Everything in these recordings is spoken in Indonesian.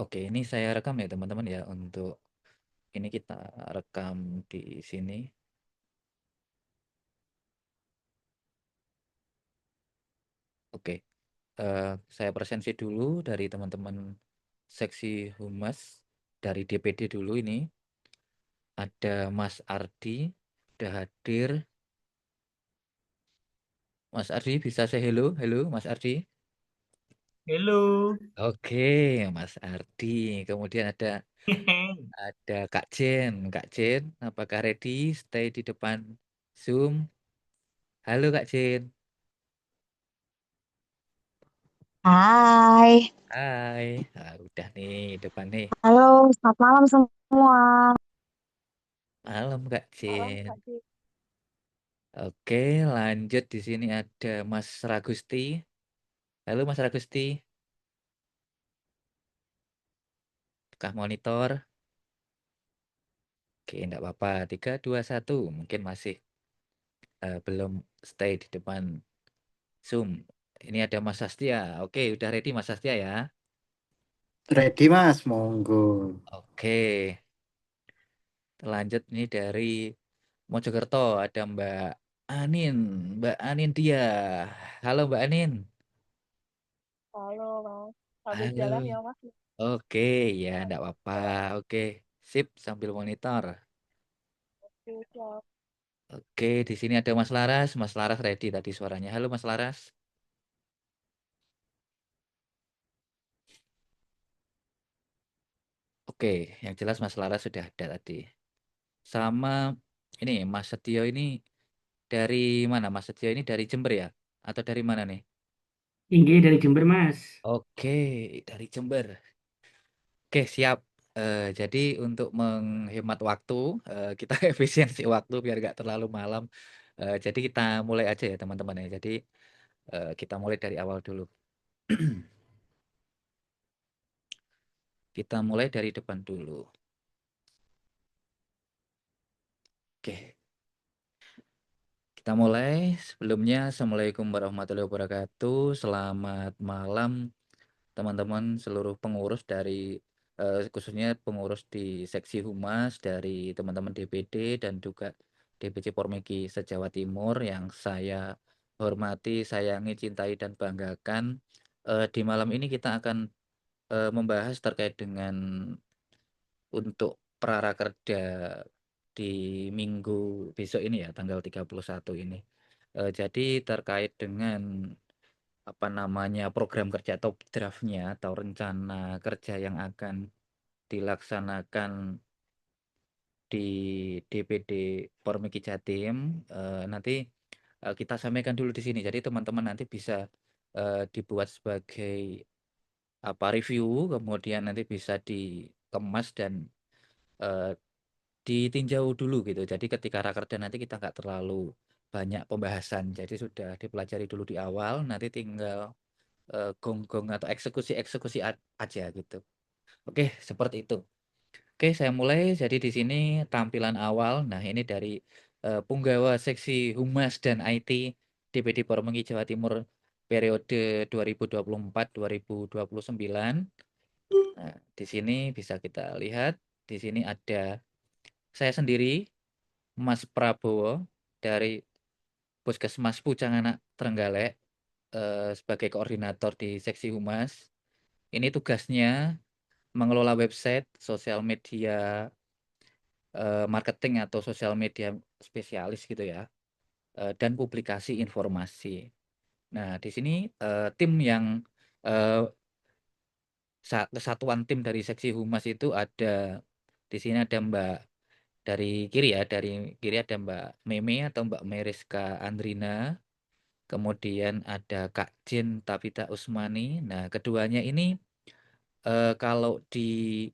Oke, ini saya rekam ya teman-teman ya untuk ini kita rekam di sini. Oke, saya presensi dulu dari teman-teman seksi humas dari DPD dulu ini. Ada Mas Ardi, udah hadir. Mas Ardi bisa say hello, hello Mas Ardi. Halo. Oke, Mas Ardi. Kemudian ada Kak Jen, apakah ready stay di depan Zoom? Halo Kak Jen. Hai, Hai, udah nih depan nih. halo, selamat malam semua. Malam Kak Malam, Jen. Kak Ci. Oke, lanjut di sini ada Mas Ragusti. Halo Mas Ragusti, buka monitor. Oke, enggak apa-apa. 3, 2, 1. Mungkin masih belum stay di depan Zoom. Ini ada Mas Sastia. Oke, udah ready Mas Sastia ya. Ready Mas, monggo. Oke, lanjut nih dari Mojokerto ada Anin. Mbak Anin dia. Halo Mbak Anin. Halo, Mas. Sambil Halo. jalan ya, Mas. Oke, ya enggak apa-apa. Oke, sip sambil monitor. Oke, siap. Oke, di sini ada Mas Laras. Mas Laras ready tadi suaranya. Halo Mas Laras. Oke, yang jelas Mas Laras sudah ada tadi. Sama ini Mas Setio ini dari mana? Mas Setio ini dari Jember ya? Atau dari mana nih? Inggih dari Jember, Mas. Oke, dari Jember. Oke, siap. Jadi untuk menghemat waktu, kita efisiensi waktu biar nggak terlalu malam. Jadi kita mulai aja ya teman-teman ya. Jadi kita mulai dari awal dulu. Kita mulai dari depan dulu. Oke, kita mulai. Sebelumnya, Assalamualaikum warahmatullahi wabarakatuh. Selamat malam teman-teman seluruh pengurus dari khususnya pengurus di seksi humas dari teman-teman DPD dan juga DPC Pormeki se-Jawa Timur yang saya hormati, sayangi, cintai dan banggakan. Di malam ini kita akan membahas terkait dengan untuk prarakerda di minggu besok ini ya tanggal 31 ini. Jadi terkait dengan apa namanya program kerja atau draftnya atau rencana kerja yang akan dilaksanakan di DPD Pormeki Jatim, nanti kita sampaikan dulu di sini. Jadi teman-teman nanti bisa dibuat sebagai apa review, kemudian nanti bisa dikemas dan eh, ditinjau dulu gitu. Jadi ketika rakerda nanti kita nggak terlalu banyak pembahasan. Jadi sudah dipelajari dulu di awal, nanti tinggal gong-gong atau eksekusi aja gitu. Oke, seperti itu. Oke, saya mulai. Jadi di sini tampilan awal. Nah, ini dari Punggawa Seksi Humas dan IT DPD Pormengi Jawa Timur periode 2024-2029. Nah, di sini bisa kita lihat. Di sini ada saya sendiri, Mas Prabowo dari Puskesmas Pucangana Trenggalek sebagai koordinator di Seksi Humas. Ini tugasnya mengelola website, sosial media, marketing atau sosial media spesialis gitu ya, dan publikasi informasi. Nah, di sini tim yang eh, kesatuan tim dari seksi humas itu ada di sini ada Mbak dari kiri ya, dari kiri ada Mbak Meme atau Mbak Meriska Andrina, kemudian ada Kak Jin Tavita Usmani. Nah, keduanya ini kalau di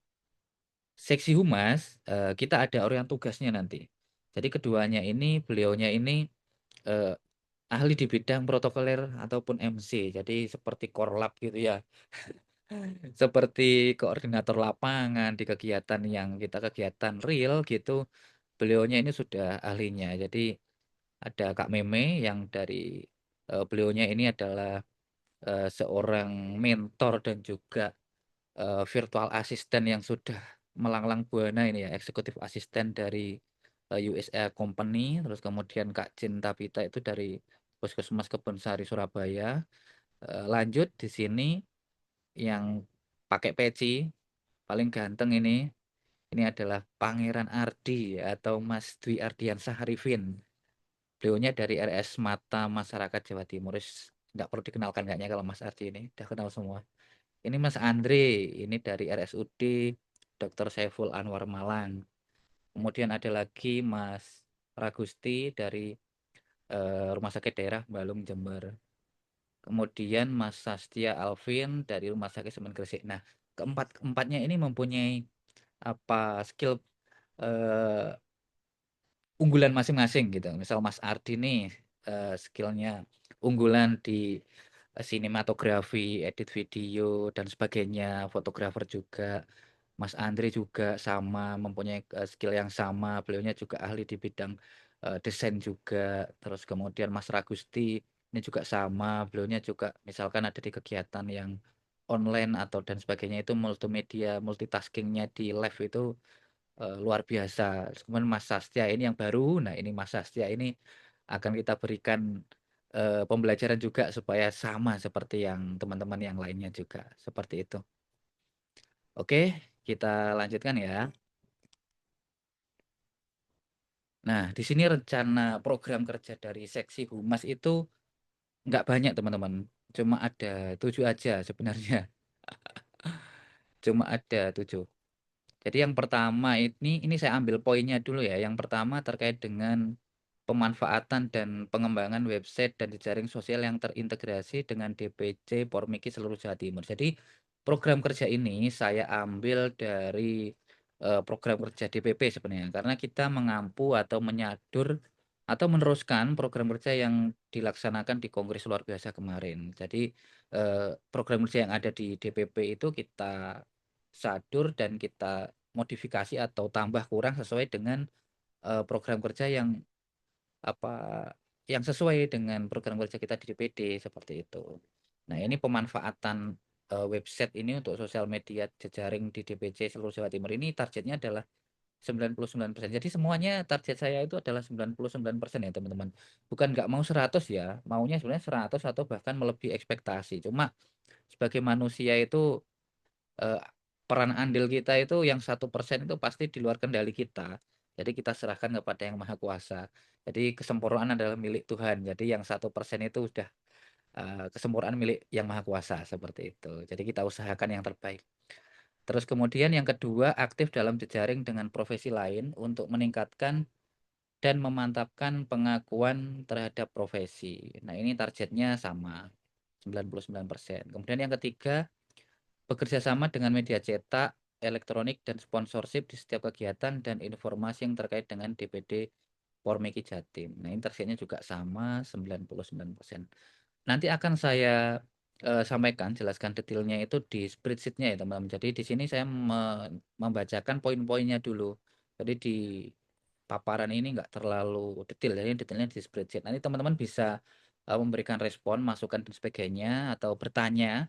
seksi humas kita ada orian tugasnya nanti. Jadi keduanya ini beliaunya ini eh, ahli di bidang protokoler ataupun MC. Jadi seperti korlap gitu ya. Seperti koordinator lapangan di kegiatan yang kita kegiatan real gitu. Beliaunya ini sudah ahlinya. Jadi ada Kak Meme yang dari beliaunya ini adalah seorang mentor dan juga virtual assistant yang sudah melanglang buana ini ya, eksekutif asisten dari USA Company, terus kemudian Kak Cinta Pita itu dari Puskesmas Kebonsari Surabaya. Lanjut di sini yang pakai peci paling ganteng ini adalah Pangeran Ardi atau Mas Dwi Ardiansah Arifin. Beliaunya dari RS Mata Masyarakat Jawa Timur. Nggak perlu dikenalkan kayaknya kalau Mas Ardi ini udah kenal semua. Ini Mas Andre, ini dari RSUD Dr. Saiful Anwar Malang. Kemudian ada lagi Mas Ragusti dari Rumah Sakit Daerah Balung Jember. Kemudian Mas Sastia Alvin dari Rumah Sakit Semen Gresik. Nah, keempatnya ini mempunyai apa skill eh, unggulan masing-masing gitu. Misal Mas Ardi nih skillnya unggulan di sinematografi, edit video dan sebagainya, fotografer juga. Mas Andre juga sama mempunyai skill yang sama. Beliaunya juga ahli di bidang desain juga. Terus kemudian Mas Ragusti ini juga sama. Beliaunya juga misalkan ada di kegiatan yang online atau dan sebagainya itu multimedia, multitaskingnya di live itu luar biasa. Kemudian Mas Sastia ini yang baru. Nah, ini Mas Sastia ini akan kita berikan pembelajaran juga supaya sama seperti yang teman-teman yang lainnya juga. Seperti itu. Oke, kita lanjutkan ya. Nah, di sini rencana program kerja dari seksi humas itu nggak banyak teman-teman. Cuma ada 7 aja sebenarnya. Cuma ada 7. Jadi yang pertama ini saya ambil poinnya dulu ya. Yang pertama terkait dengan pemanfaatan dan pengembangan website dan jejaring sosial yang terintegrasi dengan DPC Pormiki seluruh Jawa Timur. Jadi program kerja ini saya ambil dari program kerja DPP sebenarnya karena kita mengampu atau menyadur atau meneruskan program kerja yang dilaksanakan di Kongres luar biasa kemarin. Jadi program kerja yang ada di DPP itu kita sadur dan kita modifikasi atau tambah kurang sesuai dengan program kerja yang apa yang sesuai dengan program kerja kita di DPD seperti itu. Nah, ini pemanfaatan website ini untuk sosial media jejaring di DPC seluruh Jawa Timur ini targetnya adalah 99%. Jadi semuanya target saya itu adalah 99% ya teman-teman. Bukan nggak mau 100 ya, maunya sebenarnya 100 atau bahkan melebihi ekspektasi. Cuma sebagai manusia itu eh, peran andil kita itu yang 1% itu pasti di luar kendali kita. Jadi kita serahkan kepada yang maha kuasa. Jadi kesempurnaan adalah milik Tuhan. Jadi yang 1% itu sudah kesempurnaan milik yang maha kuasa seperti itu. Jadi kita usahakan yang terbaik. Terus kemudian yang kedua, aktif dalam jejaring dengan profesi lain untuk meningkatkan dan memantapkan pengakuan terhadap profesi. Nah, ini targetnya sama 99%. Kemudian yang ketiga, bekerja sama dengan media cetak, elektronik, dan sponsorship di setiap kegiatan dan informasi yang terkait dengan DPD Pormeki Jatim. Nah, ini targetnya juga sama 99%. Nanti akan saya sampaikan, jelaskan detailnya itu di spreadsheet-nya ya teman-teman. Jadi di sini saya membacakan poin-poinnya dulu. Jadi di paparan ini nggak terlalu detail, jadi detailnya di spreadsheet. Nanti teman-teman bisa memberikan respon, masukan dan sebagainya atau bertanya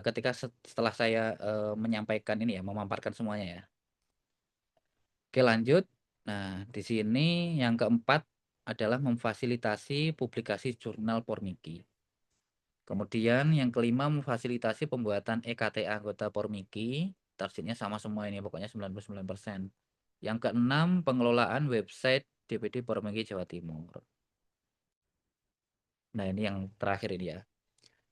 ketika setelah saya menyampaikan ini ya, memaparkan semuanya ya. Oke, lanjut. Nah, di sini yang keempat adalah memfasilitasi publikasi jurnal Pormiki. Kemudian yang kelima memfasilitasi pembuatan EKT anggota Pormiki. Targetnya sama semua ini, pokoknya 99%. Yang keenam pengelolaan website DPD Pormiki Jawa Timur. Nah, ini yang terakhir ini ya.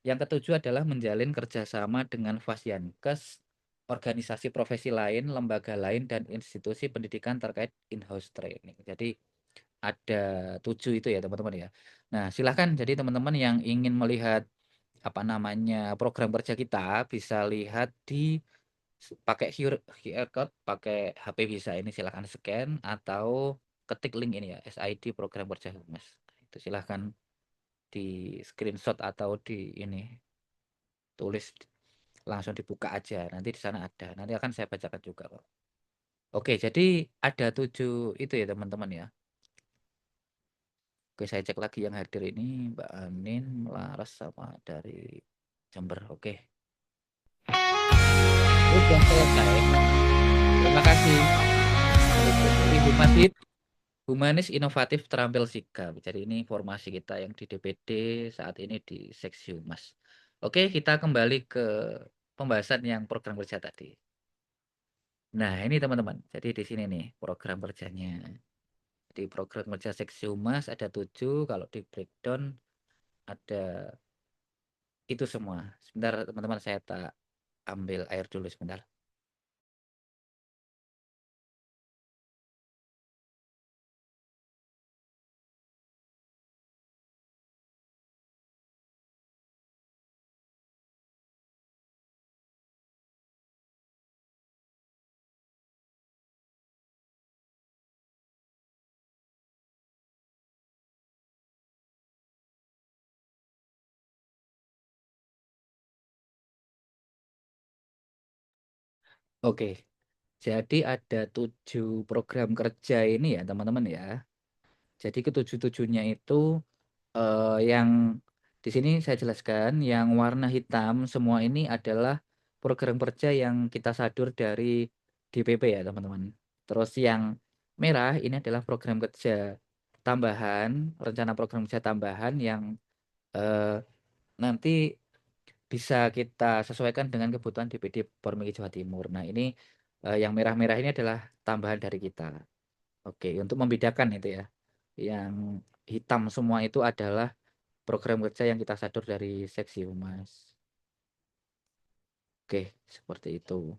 Yang ketujuh adalah menjalin kerjasama dengan Fasiankes, organisasi profesi lain, lembaga lain, dan institusi pendidikan terkait in-house training. Jadi ada 7 itu ya teman-teman ya. Nah, silahkan jadi teman-teman yang ingin melihat apa namanya program kerja kita bisa lihat di pakai QR code, pakai HP bisa ini silahkan scan atau ketik link ini ya SID program kerja humas. Itu silahkan di screenshot atau di ini tulis langsung dibuka aja nanti di sana ada nanti akan saya bacakan juga kok. Oke, jadi ada 7 itu ya teman-teman ya. Oke, saya cek lagi yang hadir ini Mbak Anin, Laras sama dari Jember. Oke. sudah selesai. Terima kasih. Jadi Humanis Inovatif Terampil Sigap. Jadi ini informasi kita yang di DPD saat ini di Seksi Humas. Oke, kita kembali ke pembahasan yang program kerja tadi. Nah, ini teman-teman. Jadi di sini nih program kerjanya. Di program kerja Seksi Humas ada 7. Kalau di breakdown ada itu semua. Sebentar teman-teman, saya tak ambil air dulu sebentar. Oke. Jadi ada 7 program kerja ini ya teman-teman ya. Jadi ketujuh-tujuhnya itu yang di sini saya jelaskan, yang warna hitam semua ini adalah program kerja yang kita sadur dari DPP ya teman-teman. Terus yang merah ini adalah program kerja tambahan, rencana program kerja tambahan yang eh, nanti bisa kita sesuaikan dengan kebutuhan DPD Pormiki Jawa Timur. Nah ini yang merah-merah ini adalah tambahan dari kita. Oke, untuk membedakan itu ya. Yang hitam semua itu adalah program kerja yang kita sadur dari Seksi Humas. Oke, seperti itu.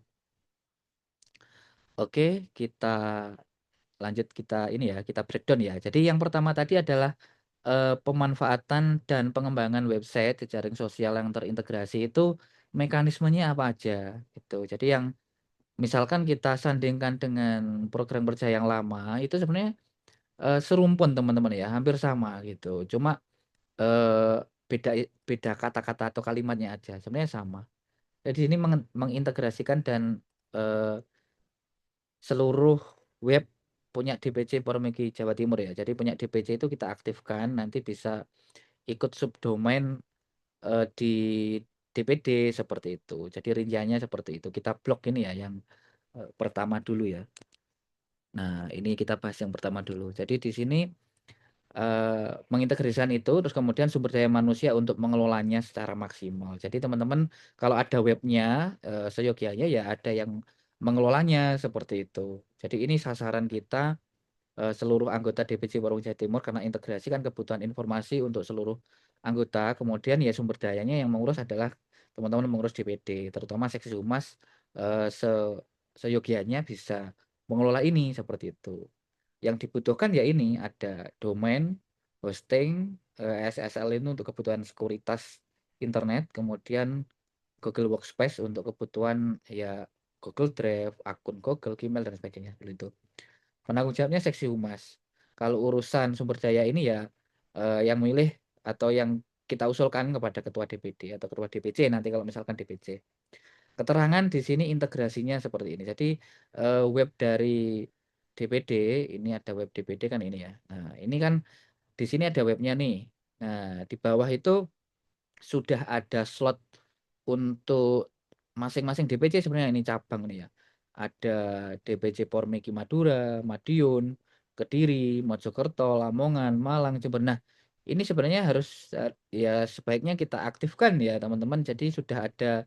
Oke, kita lanjut, kita ini ya, kita breakdown ya. Jadi yang pertama tadi adalah pemanfaatan dan pengembangan website jejaring sosial yang terintegrasi itu mekanismenya apa aja gitu. Jadi yang misalkan kita sandingkan dengan program kerja yang lama itu sebenarnya serumpun teman-teman ya, hampir sama gitu. Cuma beda beda kata-kata atau kalimatnya aja, sebenarnya sama. Jadi ini mengintegrasikan dan seluruh web punya DPC Pormiki Jawa Timur ya. Jadi punya DPC itu kita aktifkan, nanti bisa ikut subdomain di DPD seperti itu. Jadi rinciannya seperti itu. Kita blok ini ya yang pertama dulu ya. Nah, ini kita bahas yang pertama dulu. Jadi di sini mengintegrasikan itu, terus kemudian sumber daya manusia untuk mengelolanya secara maksimal. Jadi teman-teman kalau ada webnya seyogianya ya ada yang mengelolanya seperti itu. Jadi ini sasaran kita seluruh anggota DPC Warung Jawa Timur karena integrasi kan kebutuhan informasi untuk seluruh anggota. Kemudian ya sumber dayanya yang mengurus adalah teman-teman mengurus DPD, terutama Seksi Humas seyogianya bisa mengelola ini seperti itu. Yang dibutuhkan ya ini ada domain, hosting, SSL ini untuk kebutuhan sekuritas internet, kemudian Google Workspace untuk kebutuhan ya Google Drive, akun Google, Gmail dan sebagainya itu. Penanggung jawabnya Seksi Humas. Kalau urusan sumber daya ini ya yang milih atau yang kita usulkan kepada Ketua DPD atau Ketua DPC nanti kalau misalkan DPC. Keterangan di sini integrasinya seperti ini. Jadi web dari DPD, ini ada web DPD kan ini ya. Nah, ini kan di sini ada webnya nih. Nah, di bawah itu sudah ada slot untuk masing-masing DPC sebenarnya ini cabang nih ya. Ada DPC Pormiki Madura, Madiun, Kediri, Mojokerto, Lamongan, Malang, Jember. Nah, ini sebenarnya harus ya sebaiknya kita aktifkan ya teman-teman. Jadi sudah ada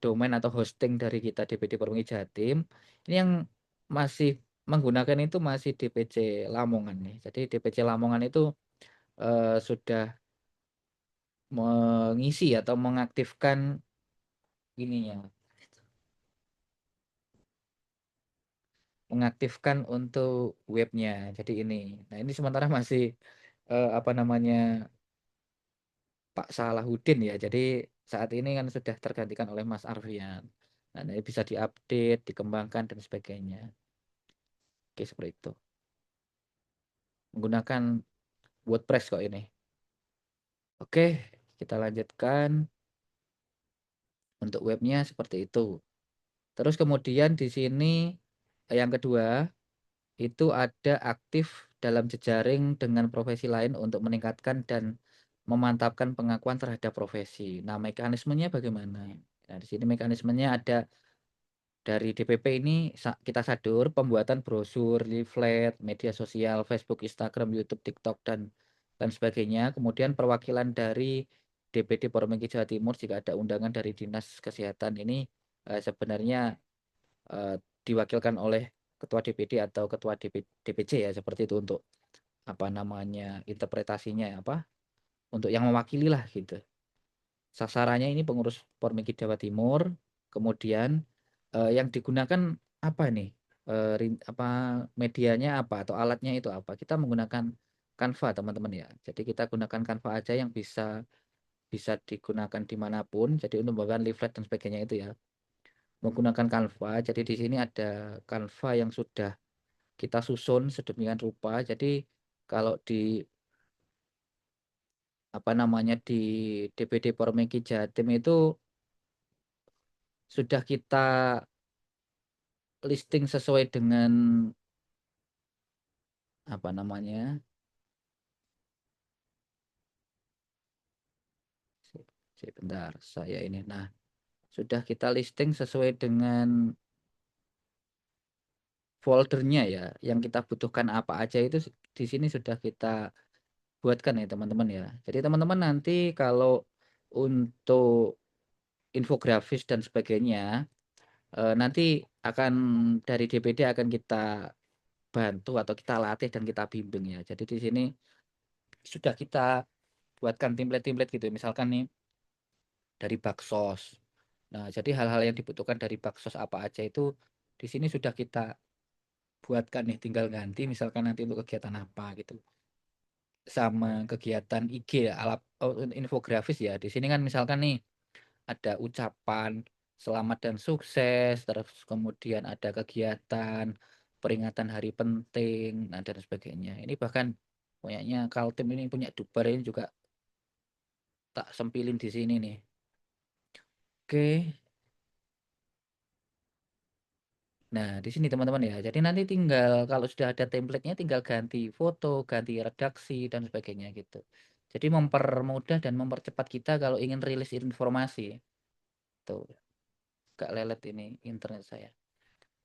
domain atau hosting dari kita DPD Pormiki Jatim. Ini yang masih menggunakan itu masih DPC Lamongan nih. Jadi DPC Lamongan itu sudah mengisi atau mengaktifkan ininya, mengaktifkan untuk webnya. Jadi ini, nah ini sementara masih apa namanya Pak Salahuddin ya. Jadi saat ini kan sudah tergantikan oleh Mas Arfian. Nah, ini bisa diupdate, dikembangkan dan sebagainya. Oke, seperti itu. Menggunakan WordPress kok ini. Oke, kita lanjutkan untuk webnya seperti itu. Terus kemudian di sini yang kedua itu ada aktif dalam jejaring dengan profesi lain untuk meningkatkan dan memantapkan pengakuan terhadap profesi. Nah, mekanismenya bagaimana? Nah, di sini mekanismenya ada dari DPP ini kita sadur pembuatan brosur, leaflet, media sosial, Facebook, Instagram, YouTube, TikTok dan sebagainya. Kemudian perwakilan dari DPD Poromengki Jawa Timur jika ada undangan dari Dinas Kesehatan ini sebenarnya diwakilkan oleh Ketua DPD atau Ketua DPC ya, seperti itu untuk apa namanya interpretasinya untuk yang mewakili lah gitu. Sasarannya ini pengurus Pormiki Jawa Timur. Kemudian yang digunakan apa nih? Apa medianya apa atau alatnya itu apa? Kita menggunakan Canva teman-teman ya. Jadi kita gunakan Canva aja yang bisa bisa digunakan dimanapun. Jadi untuk membawa leaflet dan sebagainya itu ya menggunakan Canva. Jadi di sini ada Canva yang sudah kita susun sedemikian rupa. Jadi kalau di apa namanya di DPD Pormeki Jatim itu sudah kita listing sesuai dengan apa namanya. Bentar, saya ini. Nah, sudah kita listing sesuai dengan foldernya ya. Yang kita butuhkan apa aja itu di sini sudah kita buatkan ya teman-teman ya. Jadi teman-teman nanti kalau untuk infografis dan sebagainya nanti akan dari DPD akan kita bantu atau kita latih dan kita bimbing ya. Jadi di sini sudah kita buatkan template-template gitu. Misalkan nih dari Baksos. Nah, jadi hal-hal yang dibutuhkan dari Baksos apa aja itu di sini sudah kita buatkan nih, tinggal ganti misalkan nanti untuk kegiatan apa gitu. Sama kegiatan IG ya, infografis ya. Di sini kan misalkan nih ada ucapan selamat dan sukses, terus kemudian ada kegiatan peringatan hari penting, nah, dan sebagainya. Ini bahkan punyanya Kaltim ini punya Dubar ini juga tak sempilin di sini nih. Oke. Nah, di sini teman-teman ya. Jadi nanti tinggal kalau sudah ada template-nya tinggal ganti foto, ganti redaksi dan sebagainya gitu. Jadi mempermudah dan mempercepat kita kalau ingin rilis informasi. Tuh, gak lelet ini internet saya.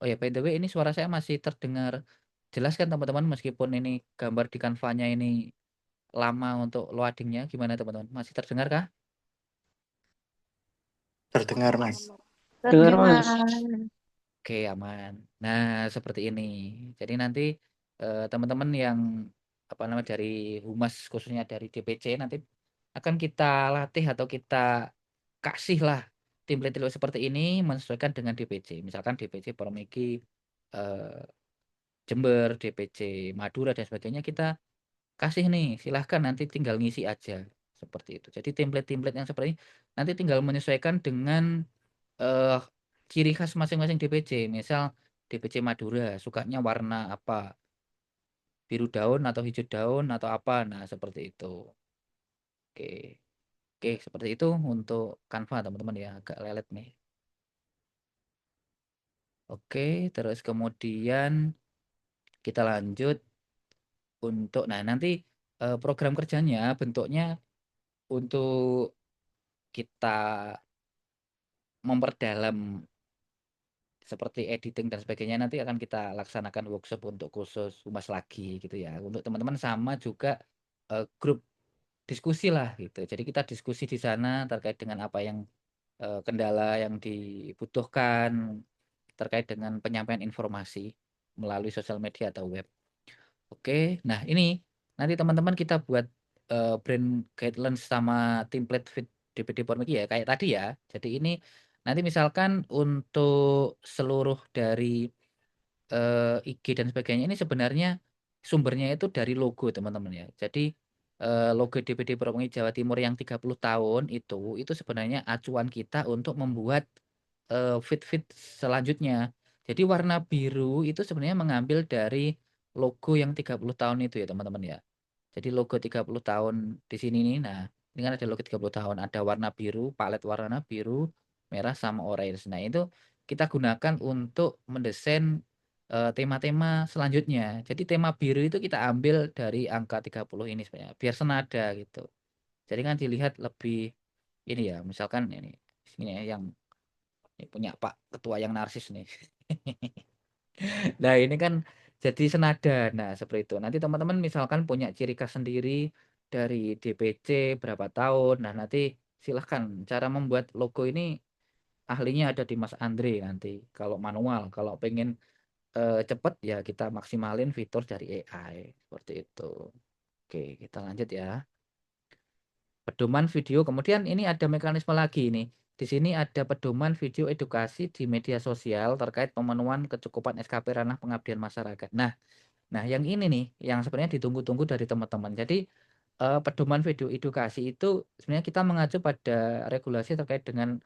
Oh ya, by the way, ini suara saya masih terdengar jelas kan teman-teman, meskipun ini gambar di Canva-nya ini lama untuk loadingnya. Gimana teman-teman? Masih terdengar kah? Terdengar, Mas. Dengar, Mas. Terdengar. Oke, aman. Nah, seperti ini. Jadi nanti teman-teman yang apa namanya dari humas khususnya dari DPC nanti akan kita latih atau kita kasih lah template-template seperti ini menyesuaikan dengan DPC. Misalkan DPC Poromiki eh, Jember, DPC Madura dan sebagainya kita kasih nih, silahkan nanti tinggal ngisi aja seperti itu. Jadi template-template yang seperti ini nanti tinggal menyesuaikan dengan eh, ciri khas masing-masing DPC. Misal DPC Madura sukanya warna apa? Biru daun atau hijau daun atau apa? Nah, seperti itu. Oke. Oke, seperti itu untuk Canva teman-teman ya, agak lelet nih. Oke, terus kemudian kita lanjut untuk nah nanti program kerjanya bentuknya untuk kita memperdalam seperti editing dan sebagainya nanti akan kita laksanakan workshop untuk khusus humas lagi gitu ya. Untuk teman-teman sama juga grup diskusi lah gitu. Jadi kita diskusi di sana terkait dengan apa yang kendala yang dibutuhkan terkait dengan penyampaian informasi melalui sosial media atau web. Oke, nah ini nanti teman-teman kita buat brand guidelines sama template fit DPD Pormiki ya kayak tadi ya. Jadi ini nanti misalkan untuk seluruh dari IG dan sebagainya ini sebenarnya sumbernya itu dari logo teman-teman ya. Jadi logo DPD Pormiki Jawa Timur yang 30 tahun itu sebenarnya acuan kita untuk membuat fit selanjutnya. Jadi warna biru itu sebenarnya mengambil dari logo yang 30 tahun itu ya teman-teman ya. Jadi logo 30 tahun di sini nih. Nah, ini kan ada logo 30 tahun, ada warna biru, palet warna biru, merah sama orange. Nah, itu kita gunakan untuk mendesain tema-tema selanjutnya. Jadi tema biru itu kita ambil dari angka 30 ini sebenarnya biar senada gitu. Jadi kan dilihat lebih ini ya, misalkan ini ya, yang Ini punya Pak Ketua yang narsis nih. Nah, ini kan jadi senada. Nah, seperti itu. Nanti teman-teman misalkan punya ciri khas sendiri dari DPC berapa tahun. Nah, nanti silahkan cara membuat logo ini ahlinya ada di Mas Andre nanti. Kalau manual, kalau pengen cepet ya kita maksimalin fitur dari AI. Seperti itu. Oke, kita lanjut ya. Pedoman video. Kemudian ini ada mekanisme lagi nih. Di sini ada pedoman video edukasi di media sosial terkait pemenuhan kecukupan SKP ranah pengabdian masyarakat. Nah, yang ini nih, yang sebenarnya ditunggu-tunggu dari teman-teman. Jadi, pedoman video edukasi itu sebenarnya kita mengacu pada regulasi terkait dengan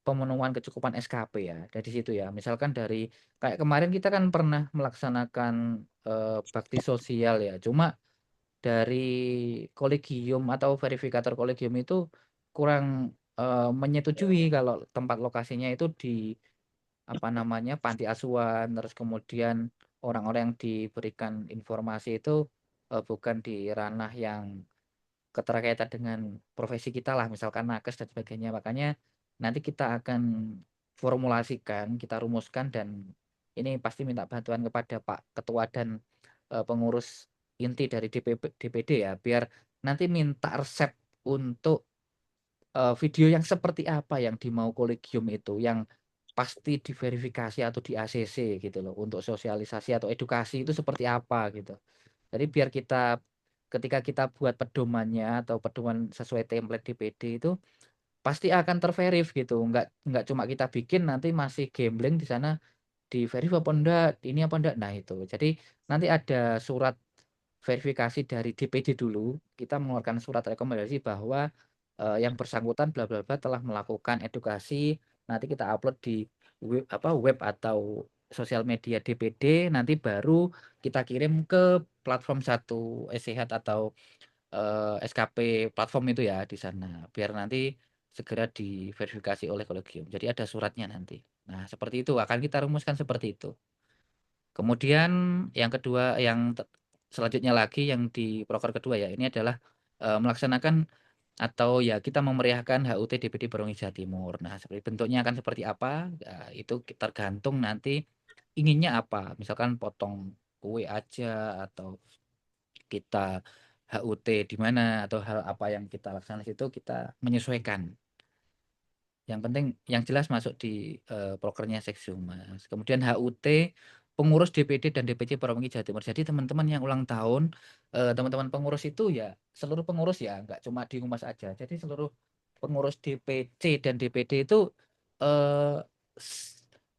pemenuhan kecukupan SKP ya. Dari situ ya. Misalkan dari kayak kemarin kita kan pernah melaksanakan bakti sosial ya. Cuma dari kolegium atau verifikator kolegium itu kurang menyetujui kalau tempat lokasinya itu di apa namanya panti asuhan, terus kemudian orang-orang yang diberikan informasi itu bukan di ranah yang keterkaitan dengan profesi kita lah, misalkan nakes dan sebagainya. Makanya nanti kita akan formulasikan, kita rumuskan dan ini pasti minta bantuan kepada Pak Ketua dan pengurus inti dari DPD ya, biar nanti minta resep untuk video yang seperti apa yang dimau kolegium itu, yang pasti diverifikasi atau di ACC gitu loh, untuk sosialisasi atau edukasi itu seperti apa gitu. Jadi biar kita ketika kita buat pedomannya atau pedoman sesuai template DPD itu pasti akan terverif gitu. Enggak cuma kita bikin nanti masih gambling di sana di verif apa enggak, ini apa enggak. Nah, itu. Jadi nanti ada surat verifikasi dari DPD dulu, kita mengeluarkan surat rekomendasi bahwa yang bersangkutan bla bla bla telah melakukan edukasi, nanti kita upload di web atau sosial media DPD, nanti baru kita kirim ke platform satu sehat atau SKP platform itu ya di sana, biar nanti segera diverifikasi oleh kolegium. Jadi ada suratnya nanti. Nah, seperti itu akan kita rumuskan seperti itu. Kemudian yang kedua, yang selanjutnya lagi yang di proker kedua ya, ini adalah melaksanakan atau ya kita memeriahkan HUT DPD Barongi Jawa Timur. Nah, seperti bentuknya akan seperti apa? Ya, itu tergantung nanti inginnya apa. Misalkan potong kue aja atau kita HUT di mana atau hal apa yang kita laksanakan itu kita menyesuaikan. Yang penting yang jelas masuk di prokernya Sekshumas. Kemudian HUT pengurus DPD dan DPC Provinsi Jawa Timur. Jadi teman-teman yang ulang tahun, teman-teman pengurus itu ya seluruh pengurus ya, nggak cuma di Humas aja. Jadi seluruh pengurus DPC dan DPD itu eh,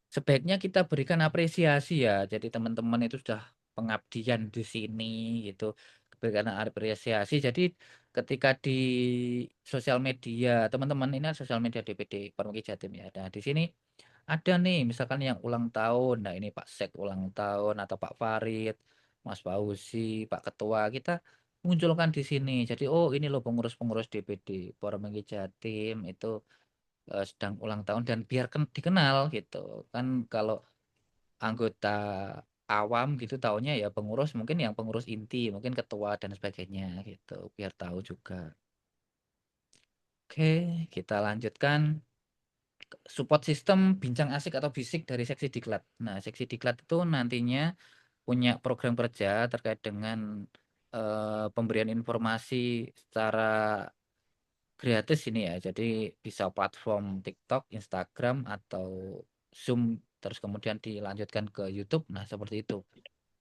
sebaiknya kita berikan apresiasi ya. Jadi teman-teman itu sudah pengabdian di sini gitu, berikan apresiasi. Jadi ketika di sosial media teman-teman ini sosial media DPD Parmuki Jatim ya. Nah, di sini ada nih misalkan yang ulang tahun. Nah, ini Pak Sek ulang tahun atau Pak Farid, Mas Fauzi, Pak Ketua kita munculkan di sini. Jadi oh ini loh pengurus-pengurus DPD Parmuki Jatim itu sedang ulang tahun dan biar dikenal gitu. Kan kalau anggota awam gitu taunya ya pengurus mungkin yang pengurus inti, mungkin ketua dan sebagainya gitu, biar tahu juga. Oke, kita lanjutkan support sistem bincang asik atau bisik dari seksi diklat. Nah, seksi diklat itu nantinya punya program kerja terkait dengan pemberian informasi secara gratis ini ya. Jadi bisa platform TikTok, Instagram atau Zoom terus kemudian dilanjutkan ke YouTube. Nah, seperti itu.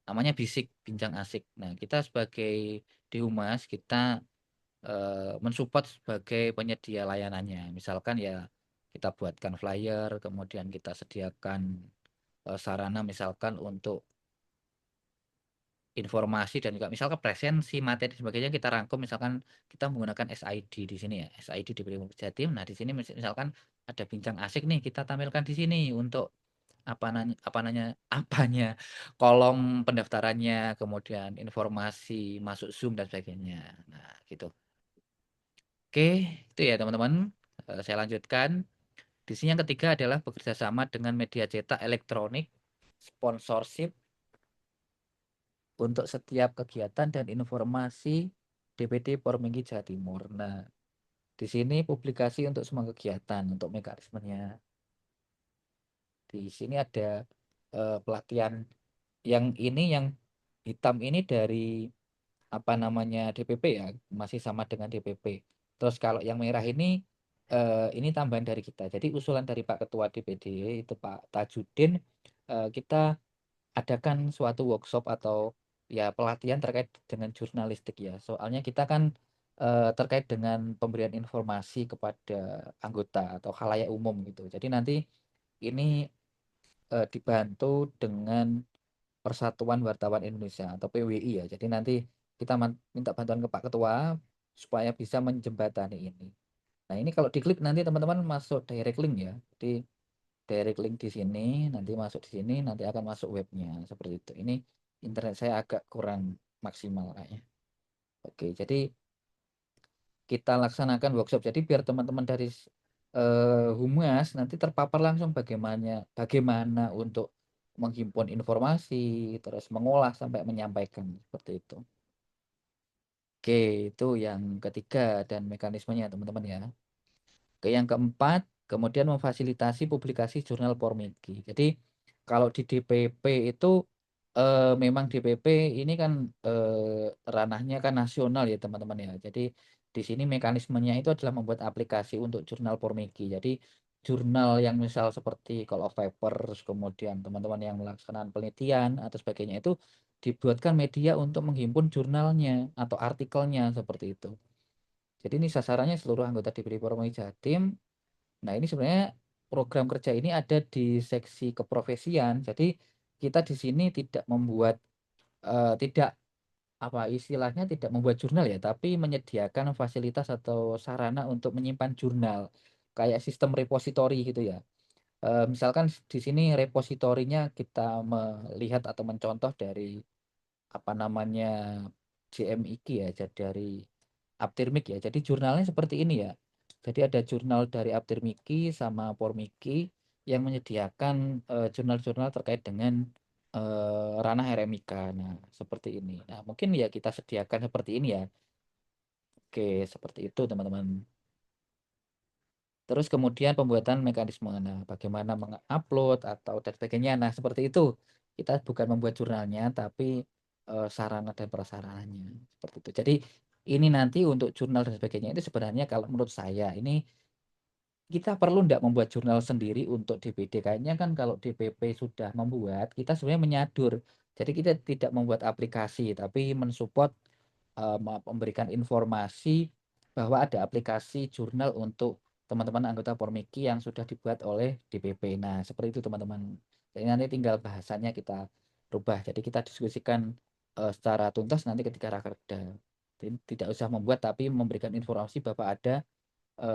Namanya bisik bincang asik. Nah, kita sebagai di Humas kita mensupport sebagai penyedia layanannya. Misalkan ya kita buatkan flyer, kemudian kita sediakan sarana misalkan untuk informasi dan juga misalkan presensi materi dan sebagainya kita rangkum misalkan kita menggunakan SID di sini ya SID di Brimop Jatim. Nah di sini misalkan ada bincang asik nih kita tampilkan di sini untuk apanya kolom pendaftarannya kemudian informasi masuk Zoom dan sebagainya. Nah gitu. Oke, itu ya teman-teman. Saya lanjutkan. Di sini yang ketiga adalah bekerja sama dengan media cetak elektronik, sponsorship untuk setiap kegiatan dan informasi DPD Porminggi Jawa Timur. Nah, di sini publikasi untuk semua kegiatan, untuk mekanismenya. Di sini ada pelatihan yang hitam ini dari apa namanya DPP ya, masih sama dengan DPP. Terus kalau yang merah ini tambahan dari kita. Jadi usulan dari Pak Ketua DPD itu Pak Tajudin, kita adakan suatu workshop atau ya pelatihan terkait dengan jurnalistik ya. Soalnya kita kan terkait dengan pemberian informasi kepada anggota atau khalayak umum gitu. Jadi nanti ini dibantu dengan Persatuan Wartawan Indonesia atau PWI ya. Jadi nanti kita minta bantuan ke Pak Ketua supaya bisa menjembatani ini. Nah, ini kalau diklik nanti teman-teman masuk direct link ya. Jadi direct link di sini, nanti masuk di sini, nanti akan masuk webnya seperti itu. Ini internet saya agak kurang maksimal kayaknya. Oke, jadi kita laksanakan workshop. Jadi biar teman-teman dari Humas nanti terpapar langsung bagaimana untuk menghimpun informasi, terus mengolah sampai menyampaikan seperti itu. Oke, itu yang ketiga dan mekanismenya teman-teman ya. Oke, yang keempat, kemudian memfasilitasi publikasi jurnal Pormiki. Jadi kalau di DPP itu memang DPP ini kan ranahnya kan nasional ya teman-teman ya. Jadi di sini mekanismenya itu adalah membuat aplikasi untuk jurnal Pormiki. Jadi jurnal yang misal seperti Call of Papers, kemudian teman-teman yang melaksanakan penelitian atau sebagainya itu dibuatkan media untuk menghimpun jurnalnya atau artikelnya seperti itu. Jadi ini sasarannya seluruh anggota DPD Pormiki Jatim. Nah, ini sebenarnya program kerja ini ada di seksi keprofesian. Jadi kita di sini tidak membuat tidak apa istilahnya tidak membuat jurnal ya, tapi menyediakan fasilitas atau sarana untuk menyimpan jurnal kayak sistem repositori gitu ya. Misalkan di sini repositorinya kita melihat atau mencontoh dari apa namanya JMIK ya, jadi dari Aptirmik ya. Jadi jurnalnya seperti ini ya. Jadi ada jurnal dari Aptirmiki sama Pormiki yang menyediakan jurnal-jurnal terkait dengan ranah RMIK. Nah, seperti ini. Nah, mungkin ya kita sediakan seperti ini ya. Oke, seperti itu teman-teman. Terus kemudian pembuatan mekanisme, nah bagaimana mengupload atau dan sebagainya. Nah, seperti itu. Kita bukan membuat jurnalnya, tapi sarana dan prasarananya. Seperti itu. Jadi ini nanti untuk jurnal dan sebagainya itu sebenarnya kalau menurut saya ini kita perlu tidak membuat jurnal sendiri untuk DPD. Kayaknya kan kalau DPP sudah membuat, kita sebenarnya menyadur. Jadi kita tidak membuat aplikasi, tapi mensupport memberikan informasi bahwa ada aplikasi jurnal untuk teman-teman anggota Pormiki yang sudah dibuat oleh DPP. Nah, seperti itu teman-teman. Jadi nanti tinggal bahasanya kita rubah. Jadi kita diskusikan secara tuntas nanti ketika rakerda. Jadi tidak usah membuat, tapi memberikan informasi bahwa ada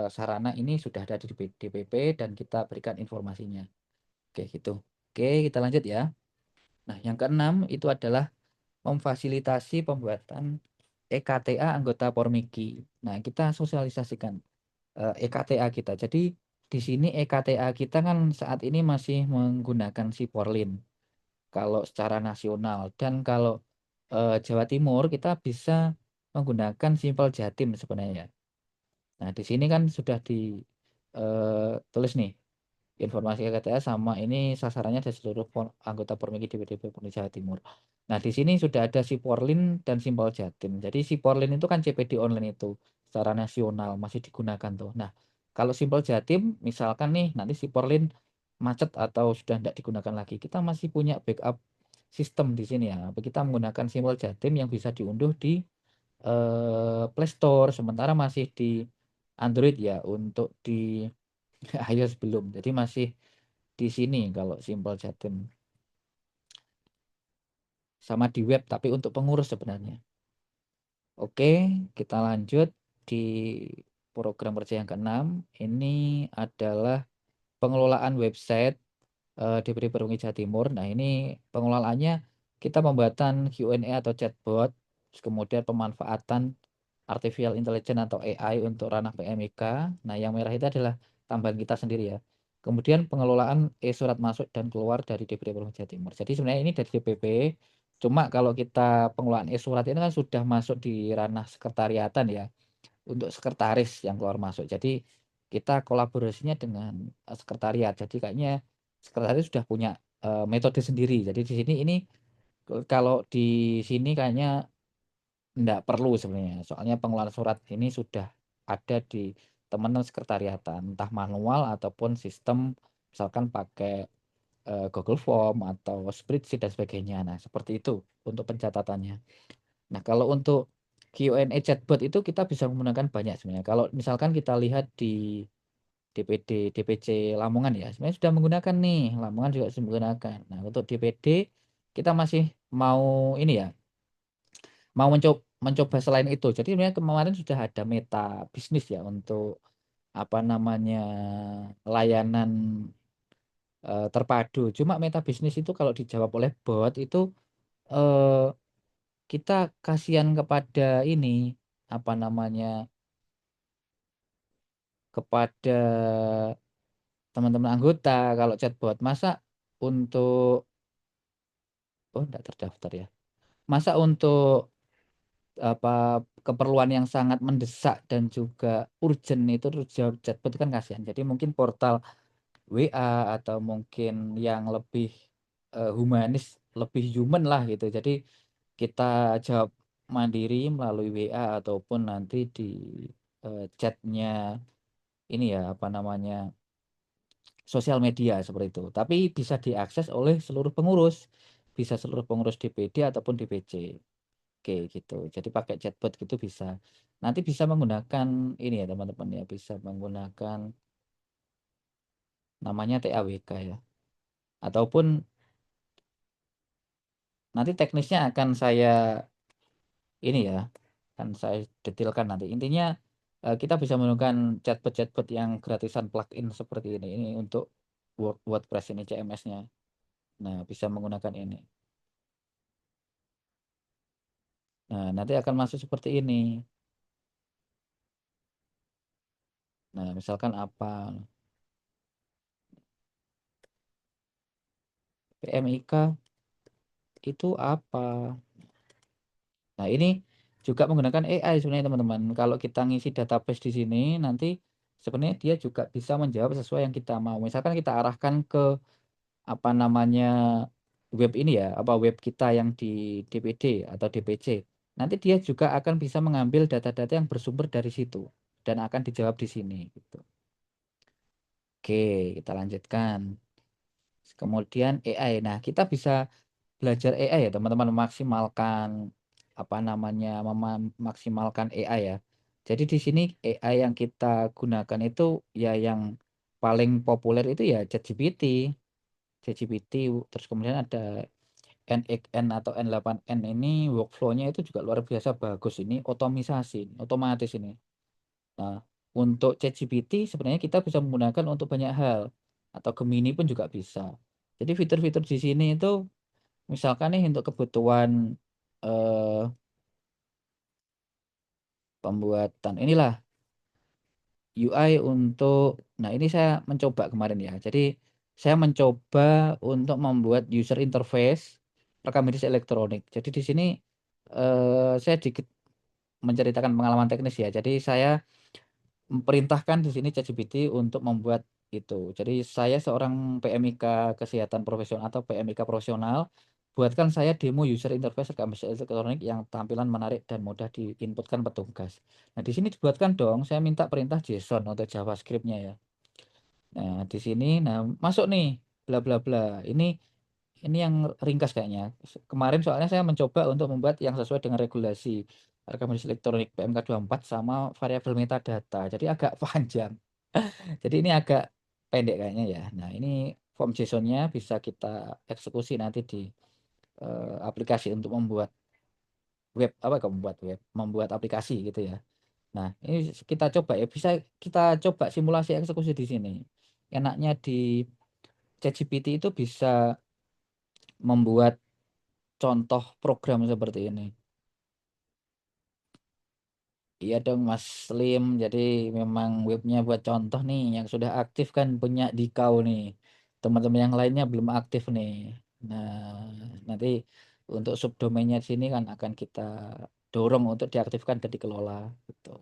sarana ini sudah ada di DPP dan kita berikan informasinya. Oke, gitu. Oke, kita lanjut ya. Nah, yang keenam itu adalah memfasilitasi pembuatan EKTA anggota Pormiki. Nah, kita sosialisasikan EKTA kita. Jadi di sini EKTA kita kan saat ini masih menggunakan si Porlin kalau secara nasional, dan kalau Jawa Timur kita bisa menggunakan Simpel Jatim sebenarnya. Nah, di sini kan sudah tulis nih informasi KTA sama ini sasarannya dari seluruh anggota Pormiki DPD Provinsi Jawa Timur. Nah, di sini sudah ada si Porlin dan Simpel Jatim. Jadi si Porlin itu kan CPD online itu secara nasional masih digunakan tuh. Nah, kalau Simpel Jatim misalkan nih nanti si Porlin macet atau sudah tidak digunakan lagi, kita masih punya backup sistem di sini ya. Kita menggunakan Simpel Jatim yang bisa diunduh di Play Store, sementara masih di Android ya, untuk di iOS belum. Jadi masih di sini kalau Simpel Jatim. Sama di web tapi untuk pengurus sebenarnya. Oke, kita lanjut di program kerja yang keenam. Ini adalah pengelolaan website DPD Provinsi Jawa Timur. Nah, ini pengelolaannya kita pembuatan Q&A atau chatbot, kemudian pemanfaatan artificial intelligence atau AI untuk ranah PMIK. Nah, yang merah itu adalah tambahan kita sendiri ya. Kemudian pengelolaan surat masuk dan keluar dari DPD Provinsi Jawa Timur. Jadi sebenarnya ini dari DPP, cuma kalau kita pengelolaan surat ini kan sudah masuk di ranah sekretariatan ya, untuk sekretaris yang keluar masuk. Jadi kita kolaborasinya dengan sekretariat. Jadi kayaknya sekretariat sudah punya metode sendiri. Jadi di sini ini kalau di sini kayaknya enggak perlu sebenarnya. Soalnya pengeluaran surat ini sudah ada di teman-teman sekretariatan, entah manual ataupun sistem misalkan pakai Google Form atau spreadsheet dan sebagainya. Nah, seperti itu untuk pencatatannya. Nah, kalau untuk Q&A chatbot itu kita bisa menggunakan banyak sebenarnya. Kalau misalkan kita lihat di DPD, DPC Lamongan ya, sebenarnya sudah menggunakan nih, Lamongan juga sudah menggunakan. Nah, untuk DPD kita masih mau ini ya, mau mencoba selain itu. Jadi sebenarnya kemarin sudah ada meta bisnis ya untuk apa namanya layanan terpadu. Cuma meta bisnis itu kalau dijawab oleh bot itu eh, kita kasihan kepada ini apa namanya kepada teman-teman anggota kalau chatbot masa untuk enggak terdaftar ya. Masa untuk apa keperluan yang sangat mendesak dan juga urgent itu terus jawab chatbot kan kasihan. Jadi mungkin portal WA atau mungkin yang lebih humanis, lebih human lah gitu. Jadi kita jawab mandiri melalui WA ataupun nanti di chatnya ini ya apa namanya sosial media seperti itu. Tapi bisa diakses oleh seluruh pengurus, bisa seluruh pengurus DPD ataupun DPC. Oke gitu. Jadi pakai chatbot gitu bisa. Nanti bisa menggunakan ini ya teman-teman ya, bisa menggunakan namanya TAWK ya. Ataupun nanti teknisnya akan saya ini ya, akan saya detailkan nanti. Intinya kita bisa menggunakan chatbot-chatbot yang gratisan plugin seperti ini. Ini untuk WordPress ini CMS-nya. Nah, bisa menggunakan ini. Nah, nanti akan masuk seperti ini. Nah, misalkan apa? PMIK itu apa? Nah, ini juga menggunakan AI sebenarnya teman-teman. Kalau kita ngisi database di sini, nanti sebenarnya dia juga bisa menjawab sesuai yang kita mau. Misalkan kita arahkan ke apa namanya web ini ya, apa web kita yang di DPD atau DPC. Nanti dia juga akan bisa mengambil data-data yang bersumber dari situ dan akan dijawab di sini gitu. Oke, kita lanjutkan. Kemudian AI. Nah, kita bisa belajar AI ya, teman-teman memaksimalkan apa namanya memaksimalkan AI ya. Jadi di sini AI yang kita gunakan itu ya yang paling populer itu ya ChatGPT. ChatGPT terus kemudian ada NXN atau N8N ini workflow-nya itu juga luar biasa bagus ini otomisasi, otomatis ini. Nah, untuk ChatGPT sebenarnya kita bisa menggunakan untuk banyak hal atau Gemini pun juga bisa. Jadi fitur-fitur di sini itu misalkan nih untuk kebutuhan eh, pembuatan inilah UI untuk nah ini saya mencoba kemarin ya. Jadi saya mencoba untuk membuat user interface rekam medis elektronik. Jadi di sini saya sedikit menceritakan pengalaman teknis ya. Jadi saya perintahkan di sini ChatGPT untuk membuat itu. Jadi saya seorang PMIK kesehatan profesional atau PMIK profesional, buatkan saya demo user interface rekam medis elektronik yang tampilan menarik dan mudah diinputkan petugas. Nah, di sini dibuatkan dong, saya minta perintah JSON atau JavaScript-nya ya. Nah, di sini nah masuk nih bla bla bla. Ini yang ringkas kayaknya. Kemarin soalnya saya mencoba untuk membuat yang sesuai dengan regulasi rekam medis elektronik PMK 24 sama variabel metadata. Jadi agak panjang. Jadi ini agak pendek kayaknya ya. Nah, ini form JSON-nya bisa kita eksekusi nanti di aplikasi untuk membuat web apa membuat web, membuat aplikasi gitu ya. Nah, ini kita coba ya. Bisa kita coba simulasi eksekusi di sini. Enaknya di ChatGPT itu bisa membuat contoh program seperti ini. Iya dong Mas Slim, jadi memang webnya buat contoh nih yang sudah aktif kan punya Dikau nih. Teman-teman yang lainnya belum aktif nih. Nah, nanti untuk subdomainnya di sini kan akan kita dorong untuk diaktifkan dan dikelola gitu.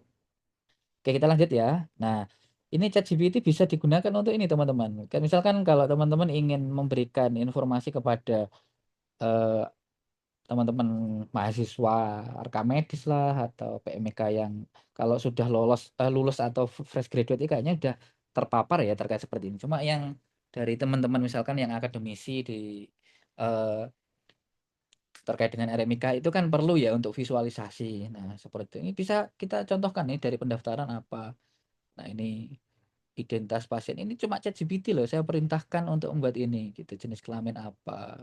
Oke, kita lanjut ya. Nah, ini ChatGPT bisa digunakan untuk ini teman-teman. Misalkan kalau teman-teman ingin memberikan informasi kepada eh, teman-teman mahasiswa rekam medis lah atau PMK yang kalau sudah lulus atau fresh graduate ini kayaknya udah terpapar ya terkait seperti ini. Cuma yang dari teman-teman misalkan yang akademisi di eh, terkait dengan RMIK itu kan perlu ya untuk visualisasi. Nah, seperti ini bisa kita contohkan nih dari pendaftaran apa. Nah, ini identitas pasien ini cuma ChatGPT loh. Saya perintahkan untuk membuat ini gitu. Jenis kelamin apa?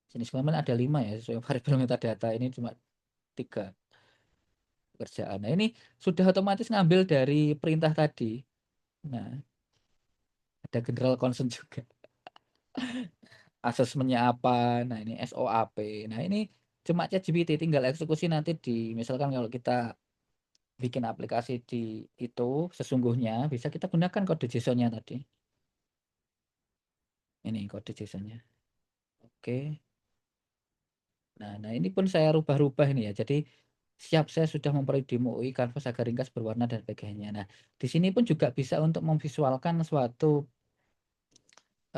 Jenis kelamin ada 5 ya sesuai variabel metadata. Ini cuma 3 pekerjaan. Nah, ini sudah otomatis ngambil dari perintah tadi. Nah, ada general concern juga. Asesmennya apa? Nah, ini SOAP. Nah, ini cuma ChatGPT tinggal eksekusi nanti di misalkan kalau kita bikin aplikasi di itu sesungguhnya bisa kita gunakan kode JSON-nya tadi. Ini kode JSON-nya. Oke. Nah, ini pun saya rubah-rubah ini ya. Jadi siap saya sudah demo UI kanvas agar ringkas berwarna dan sebagainya. Nah, di sini pun juga bisa untuk memvisualkan suatu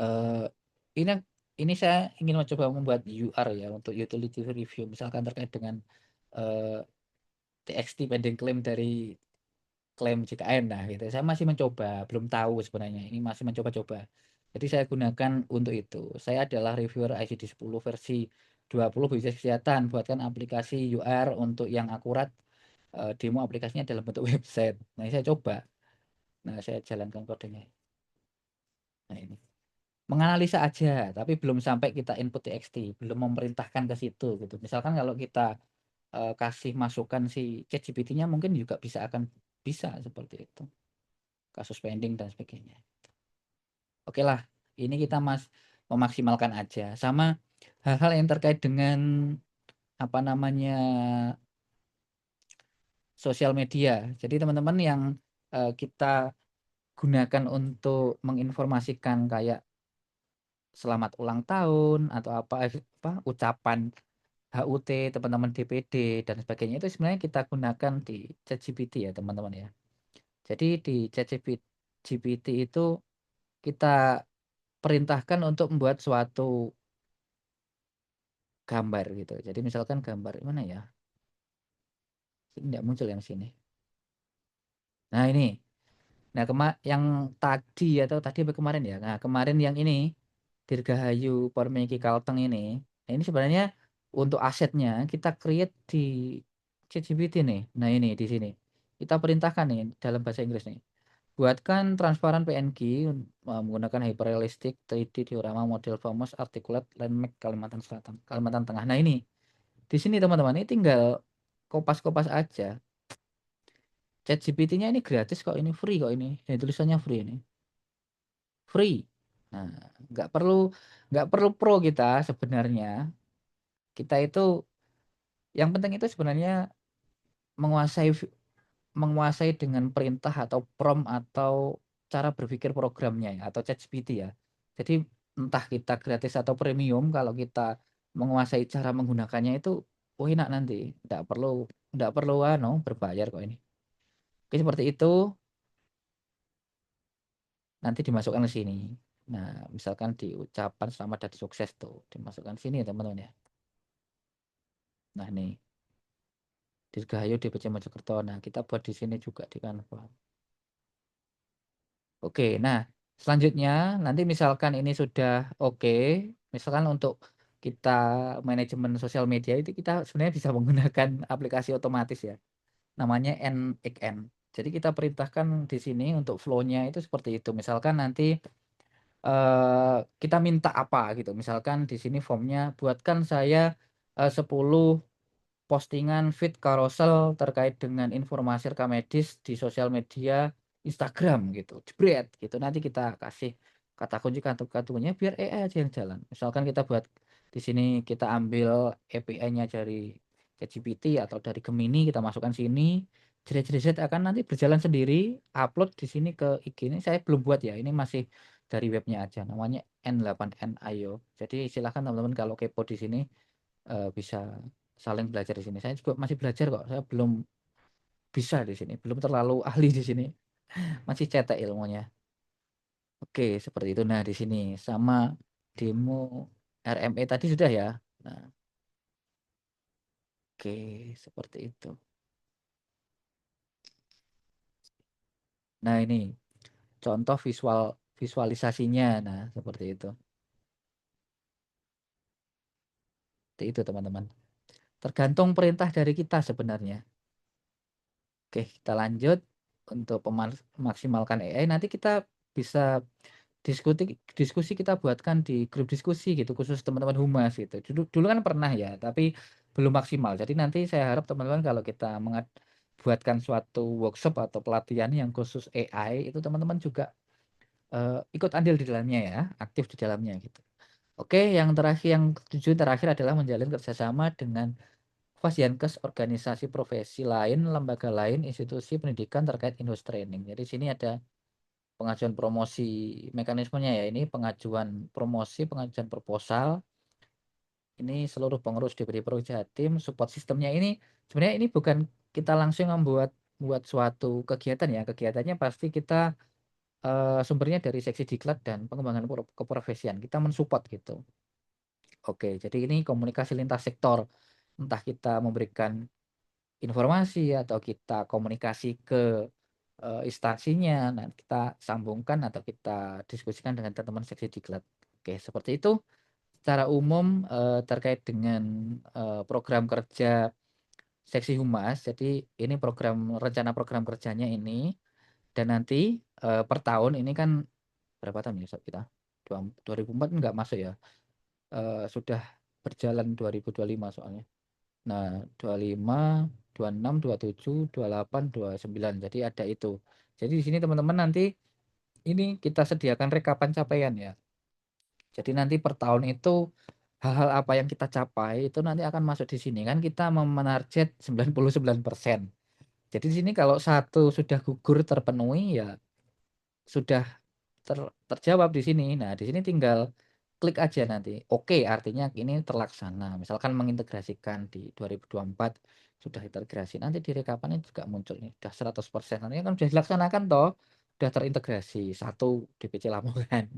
eh ini saya ingin mencoba membuat UR ya untuk utility review misalkan terkait dengan eh, TXT pending claim dari klaim JKN. Nah, gitu. Saya masih mencoba, belum tahu sebenarnya. Ini masih mencoba-coba. Jadi saya gunakan untuk itu. Saya adalah reviewer ICD 10 versi 20 BPJS Kesehatan. Buatkan aplikasi UR untuk yang akurat. Demo aplikasinya dalam bentuk website. Nah, saya coba. Nah, saya jalankan kodenya. Nah, ini. Menganalisa aja, tapi belum sampai kita input TXT. Belum memerintahkan ke situ gitu. Misalkan kalau kita kasih masukan si ChatGPT-nya mungkin juga bisa seperti itu. Kasus pending dan sebagainya. Oke lah, ini kita memaksimalkan aja. Sama hal-hal yang terkait dengan apa namanya sosial media. Jadi teman-teman yang kita gunakan untuk menginformasikan kayak selamat ulang tahun atau apa ucapan HUT teman-teman DPD dan sebagainya itu sebenarnya kita gunakan di ChatGPT ya teman-teman ya. Jadi di ChatGPT itu kita perintahkan untuk membuat suatu gambar gitu. Jadi misalkan gambar mana ya? Ini tidak muncul yang sini. Nah ini. Nah yang tadi atau tadi apa kemarin ya? Nah kemarin yang ini Dirgahayu Permiki Kalteng ini. Nah, ini sebenarnya untuk asetnya kita create di ChatGPT nih. Nah ini di sini. Kita perintahkan nih dalam bahasa Inggris nih. Buatkan transparan PNG menggunakan hyperrealistic 3D diorama model famous articulate landmark Kalimantan Selatan, Kalimantan Tengah. Nah ini di sini teman-teman ini tinggal kopas-kopas aja. ChatGPT-nya ini gratis kok, ini free kok ini. Ini tulisannya free ini. Free. Nah, nggak perlu pro kita sebenarnya. Kita itu yang penting itu sebenarnya menguasai menguasai dengan perintah atau prompt atau cara berpikir programnya ya atau ChatGPT ya. Jadi entah kita gratis atau premium kalau kita menguasai cara menggunakannya itu enak nanti. Nggak perlu berbayar kok ini. Oke, seperti itu nanti dimasukkan ke sini. Nah, misalkan di ucapan selamat dan sukses tuh dimasukkan sini ya teman-teman ya. Nah, nih Dirgahayu DPC Mojokerto. Nah, kita buat di sini juga di Canva. Oke, nah selanjutnya nanti misalkan ini sudah oke, misalkan untuk kita manajemen sosial media itu kita sebenarnya bisa menggunakan aplikasi otomatis ya, namanya NXN. Jadi kita perintahkan di sini untuk flow-nya itu seperti itu. Misalkan nanti kita minta apa gitu. Misalkan di sini formnya buatkan saya 10 postingan feed carousel terkait dengan informasi rekam medis di sosial media Instagram gitu. Jebret gitu. Nanti kita kasih kata kunci kata-katanya biar AI aja yang jalan. Misalkan kita buat di sini kita ambil API-nya dari ChatGPT atau dari Gemini kita masukkan sini. Jeret-jeret akan nanti berjalan sendiri, upload di sini ke IG ini saya belum buat ya. Ini masih dari webnya aja. Namanya N8N.io. Jadi silahkan teman-teman kalau kepo di sini bisa saling belajar di sini. Saya juga masih belajar kok. Saya belum bisa di sini, belum terlalu ahli di sini. Masih cetek ilmunya. Oke, seperti itu. Nah, di sini sama demo RME tadi sudah ya. Nah, oke, seperti itu. Nah, ini contoh visualisasinya. Nah, seperti itu. Seperti itu, teman-teman. Tergantung perintah dari kita sebenarnya. Oke, kita lanjut untuk memaksimalkan AI. Nanti kita bisa diskusi kita buatkan di grup diskusi gitu, khusus teman-teman humas gitu. Dulu kan pernah ya, tapi belum maksimal. Jadi nanti saya harap teman-teman kalau kita buatkan suatu workshop atau pelatihan yang khusus AI itu teman-teman juga ikut andil di dalamnya ya, aktif di dalamnya gitu. Oke, yang tujuh terakhir adalah menjalin kerjasama dengan Fasiankes, organisasi profesi lain, lembaga lain, institusi pendidikan terkait industri training. Jadi sini ada pengajuan promosi, mekanismenya ya, ini pengajuan promosi, pengajuan proposal. Ini seluruh pengurus DPD Pro Jatim, support sistemnya ini sebenarnya ini bukan kita langsung buat suatu kegiatan ya. Kegiatannya pasti kita sumbernya dari seksi diklat dan pengembangan keprofesian. Kita mensupport gitu. Oke, jadi ini komunikasi lintas sektor. Entah kita memberikan informasi atau kita komunikasi ke instansinya, nah kita sambungkan atau kita diskusikan dengan teman-teman seksi diklat. Oke, seperti itu secara umum terkait dengan program kerja seksi humas. Jadi ini rencana program kerjanya ini, dan nanti per tahun ini kan berapa tahun ya Sob, kita 2004 enggak masuk ya, sudah berjalan 2025 soalnya. Nah, 25, 26, 27, 28, 29. Jadi ada itu. Jadi di sini teman-teman nanti ini kita sediakan rekapan capaian ya. Jadi nanti per tahun itu hal-hal apa yang kita capai itu nanti akan masuk di sini kan kita menarget 99%. Jadi di sini kalau satu sudah gugur terpenuhi ya sudah terjawab di sini. Nah, di sini tinggal klik aja nanti. Oke, artinya ini terlaksana. Misalkan mengintegrasikan di 2024 sudah integrasi. Nanti di rekapannya juga muncul nih, sudah 100%. Nanti kan sudah dilaksanakan toh, sudah terintegrasi. Satu DPC Lamongan.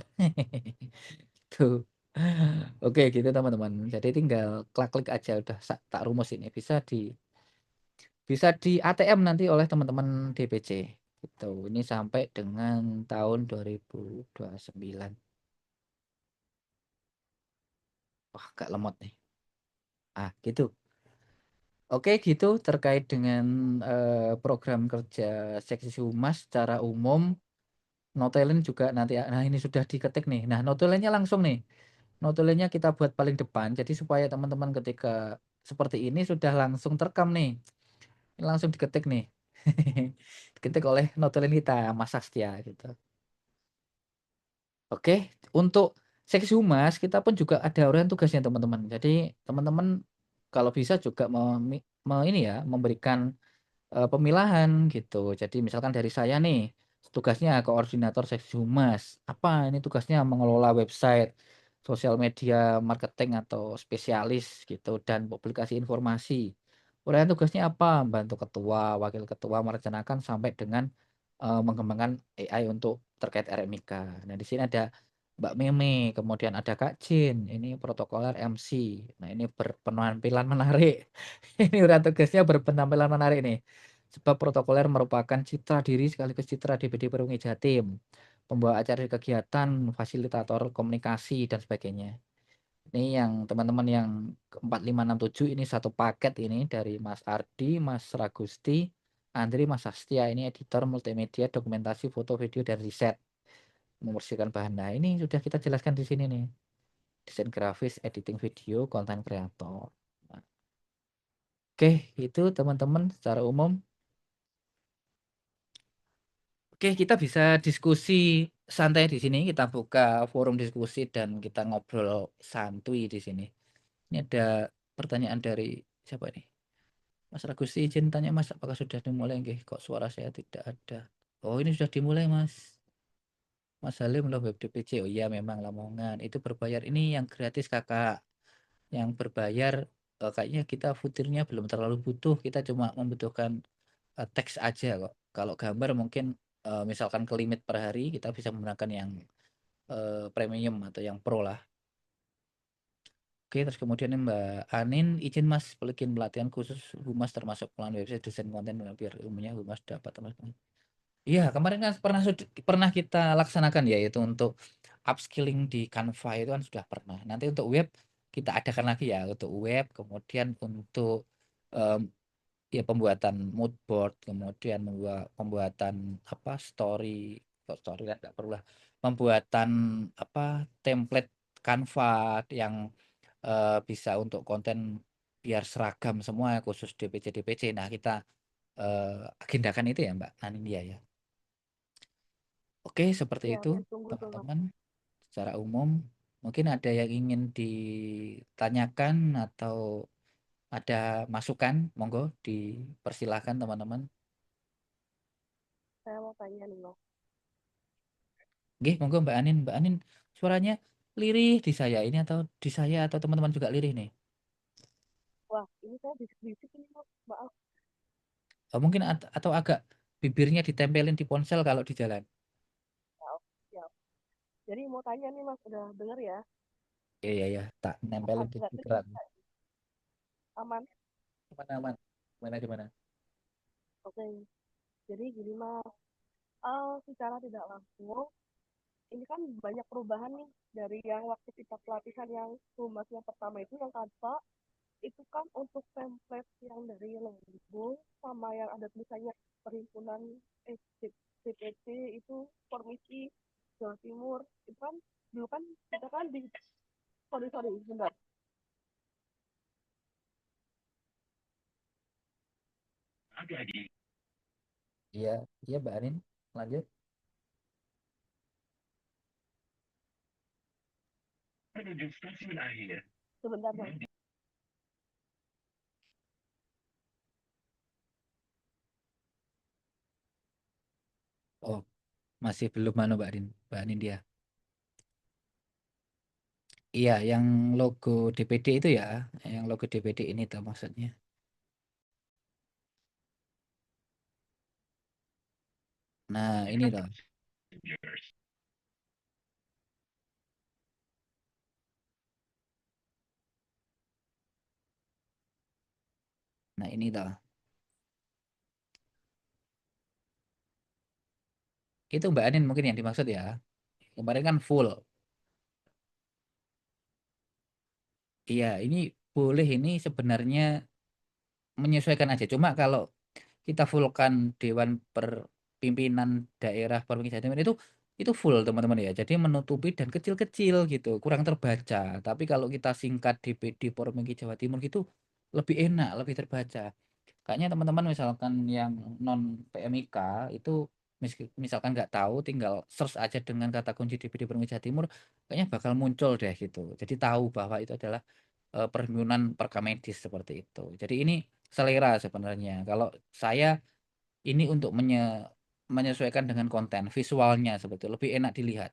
Tuh. Oke, gitu teman-teman. Jadi tinggal klik aja udah tak rumus ini bisa di ATM nanti oleh teman-teman DPC. Gitu. Ini sampai dengan tahun 2029. Wah, agak lemot nih. Gitu. Oke, gitu terkait dengan program kerja seksi humas secara umum. Notulen juga nanti. Nah, ini sudah diketik nih. Nah, notulennya langsung nih. Notulennya kita buat paling depan. Jadi supaya teman-teman ketika seperti ini sudah langsung terekam nih. Ini langsung diketik nih. Diketik oleh notulen kita, Mas Sastia gitu. Oke, untuk seksi humas kita pun juga ada uraian tugasnya teman-teman. Jadi teman-teman kalau bisa juga ini ya memberikan pemilahan gitu. Jadi misalkan dari saya nih tugasnya koordinator seksi humas. Apa ini tugasnya mengelola website, sosial media, marketing atau spesialis gitu dan publikasi informasi. Uraian tugasnya apa? Bantu ketua, wakil ketua merencanakan sampai dengan mengembangkan AI untuk terkait RMIK. Nah, di sini ada Mbak Meme, kemudian ada Kak Jin, ini protokoler MC. Nah, ini berpenampilan menarik. Ini udah tugasnya berpenampilan menarik nih. Sebab protokoler merupakan citra diri sekaligus citra DPD Perungi Jatim. Pembawa acara kegiatan, fasilitator komunikasi, dan sebagainya. Ini yang teman-teman yang 4567 ini satu paket ini dari Mas Ardi, Mas Ragusti, Andri, Mas Sastia. Ini editor multimedia, dokumentasi, foto, video, dan riset. Membersihkan bahan. Nah, ini sudah kita jelaskan di sini nih. Desain grafis, editing video, konten kreator. Nah, oke, itu teman-teman secara umum. Oke, kita bisa diskusi santai di sini. Kita buka forum diskusi dan kita ngobrol santuy di sini. Ini ada pertanyaan dari siapa ini? Mas Ragusti izin tanya Mas, apakah sudah dimulai? Nggih, kok suara saya tidak ada. Oh, ini sudah dimulai Mas. Mas Halim loh web DPC. Oh iya memang Lamongan. Itu berbayar. Ini yang gratis Kakak. Yang berbayar kayaknya kita footernya belum terlalu butuh. Kita cuma membutuhkan teks aja kok. Kalau gambar mungkin misalkan ke limit per hari, kita bisa menggunakan yang premium atau yang pro lah. Oke, terus kemudian Mbak Anin, izin Mas bikin pelatihan khusus Humas termasuk pelan website desain konten biar ilmunya Humas dapat teman-teman. Iya, kemarin kan pernah kita laksanakan ya, itu untuk upskilling di Canva itu kan sudah pernah. Nanti untuk web kita adakan lagi ya, untuk web, kemudian untuk em, ya pembuatan mood board, kemudian pembuatan apa story, kok story kan nggak perlu lah, pembuatan apa template Canva yang bisa untuk konten biar seragam semua khusus DPC DPC. Nah, kita agendakan itu ya Mbak Nanindia ya. Oke, seperti Iya, itu saya tunggu tuh, Mas. teman-teman. Secara umum, mungkin ada yang ingin ditanyakan atau ada masukan, monggo dipersilahkan teman-teman. Saya mau tanya nih, Mas. Oke, monggo Mbak Anin. Mbak Anin, suaranya lirih di saya ini atau di saya atau teman-teman juga lirih nih. Wah, ini saya bisik-bisik ini, Mas. Maaf. Mungkin atau agak bibirnya ditempelin di ponsel kalau di jalan. Maaf. Ya. Jadi mau tanya nih, Mas. Udah denger ya? Iya, iya, ya. Tak nempelin di Agak kecil. speakeran. Aman. Aman-aman. Gimana? Oke. Jadi gini, Mas. Secara tidak langsung, ini kan banyak perubahan nih dari yang waktu kita pelatihan yang humas yang pertama itu yang tanpa itu kan untuk template yang dari logo sama yang ada tulisannya perhimpunan CPT itu Formisi Jawa Timur itu kan dulu kan kita kan di sorry bentar. Iya, iya Mbak Anin. Lanjut. Sebentar Mas. Oh, masih belum mana Mbak Anin dia. Iya, yang logo DPD itu ya, yang logo DPD ini tuh maksudnya. Nah, ini loh. Nah, ini loh. Itu Mbak Anin mungkin yang dimaksud ya. Kemarin kan full. Iya, ini boleh ini sebenarnya menyesuaikan aja. Cuma kalau kita fullkan Dewan Perpimpinan Daerah Provinsi Jawa Timur itu full teman-teman ya. Jadi menutupi dan kecil-kecil gitu, kurang terbaca. Tapi kalau kita singkat DPD Provinsi Jawa Timur gitu lebih enak, lebih terbaca. Kayaknya teman-teman misalkan yang non PMIK itu misalkan nggak tahu, tinggal search aja dengan kata kunci DPD Provinsi Jawa Timur, kayaknya bakal muncul deh gitu. Jadi tahu bahwa itu adalah perhimpunan perkamedis seperti itu. Jadi ini selera sebenarnya. Kalau saya ini untuk menyesuaikan dengan konten visualnya sebetulnya lebih enak dilihat.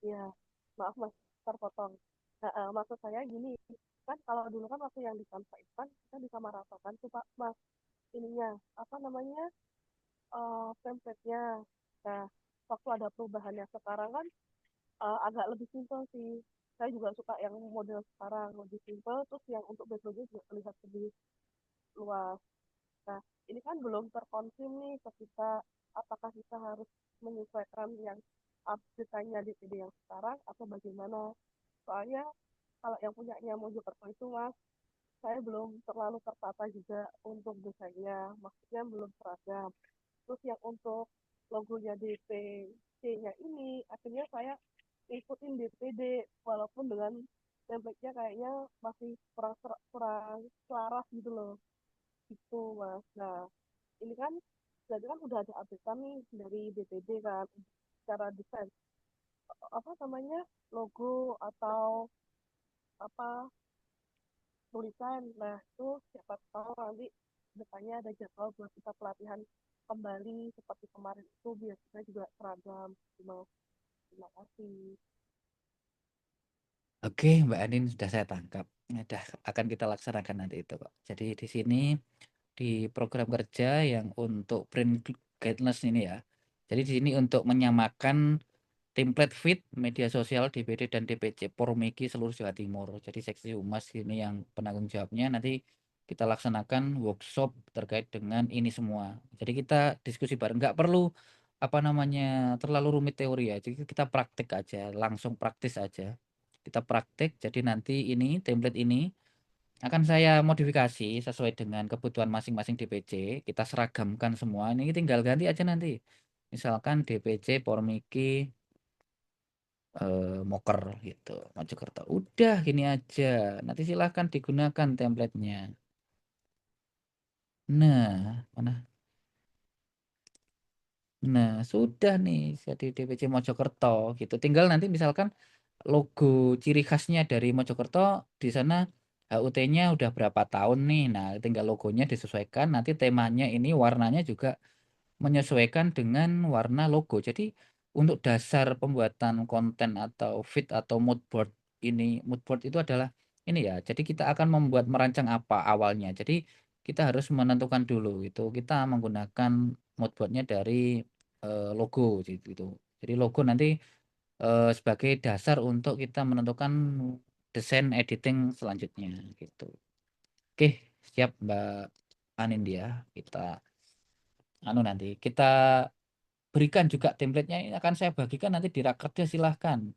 Ya, maaf Mas, terpotong. Nah, maksud saya gini, kan kalau dulu kan waktu yang di Canva itu kan kita bisa meratakan tuh Pak Mas ininya apa namanya template-nya. Nah, waktu ada perubahannya sekarang kan agak lebih simpel sih. Saya juga suka yang model sekarang lebih simpel, terus yang untuk background juga terlihat lebih luas. Nah, ini kan belum terkonsum nih ke kita, apakah kita harus menyesuaikan yang update-nya di PD yang sekarang atau bagaimana. Soalnya kalau yang punyanya Mojokerto itu Mas, saya belum terlalu tertata juga untuk desainnya, maksudnya belum seragam. Terus yang untuk logonya DPC-nya ini, akhirnya saya ikutin DPD, walaupun dengan template-nya kayaknya masih kurang selaras gitu loh. Gitu, Mas. Nah, ini kan berarti kan udah ada update nih dari DPD kan, secara desain. Apa namanya, logo atau apa tulisan. Nah, itu siapa tahu nanti depannya ada jadwal buat kita pelatihan kembali seperti kemarin itu biar kita juga seragam. Terima kasih. Oke, Mbak Anin sudah saya tangkap. Sudah akan kita laksanakan nanti itu kok. Jadi di sini di program kerja yang untuk guidelines ini ya. Jadi di sini untuk menyamakan template fit media sosial DPD dan DPC Pormiki seluruh Jawa Timur. Jadi seksi humas ini yang penanggung jawabnya, nanti kita laksanakan workshop terkait dengan ini semua. Jadi kita diskusi bareng, nggak perlu apa namanya terlalu rumit teori ya. Jadi kita praktek aja, langsung praktis aja. Kita praktek. Jadi nanti ini template ini akan saya modifikasi sesuai dengan kebutuhan masing-masing DPC. Kita seragamkan semua. Ini tinggal ganti aja nanti. Misalkan DPC Pormiki Moker gitu, Mojokerto. Udah gini aja. Nanti silahkan digunakan template-nya. Nah, mana? Nah, sudah nih jadi DPC Mojokerto gitu. Tinggal nanti misalkan logo ciri khasnya dari Mojokerto di sana HUT-nya udah berapa tahun nih. Nah, tinggal logonya disesuaikan. Nanti temanya ini warnanya juga menyesuaikan dengan warna logo. Jadi untuk dasar pembuatan konten atau feed atau mood board ini, mood board itu adalah ini ya. Jadi kita akan membuat merancang apa awalnya. Jadi kita harus menentukan dulu itu kita menggunakan mood boardnya dari logo gitu. Jadi logo nanti sebagai dasar untuk kita menentukan desain editing selanjutnya gitu. Oke, siap Mbak Anindya. Kita nanti kita berikan juga template-nya ini akan saya bagikan nanti di Rakerda, silahkan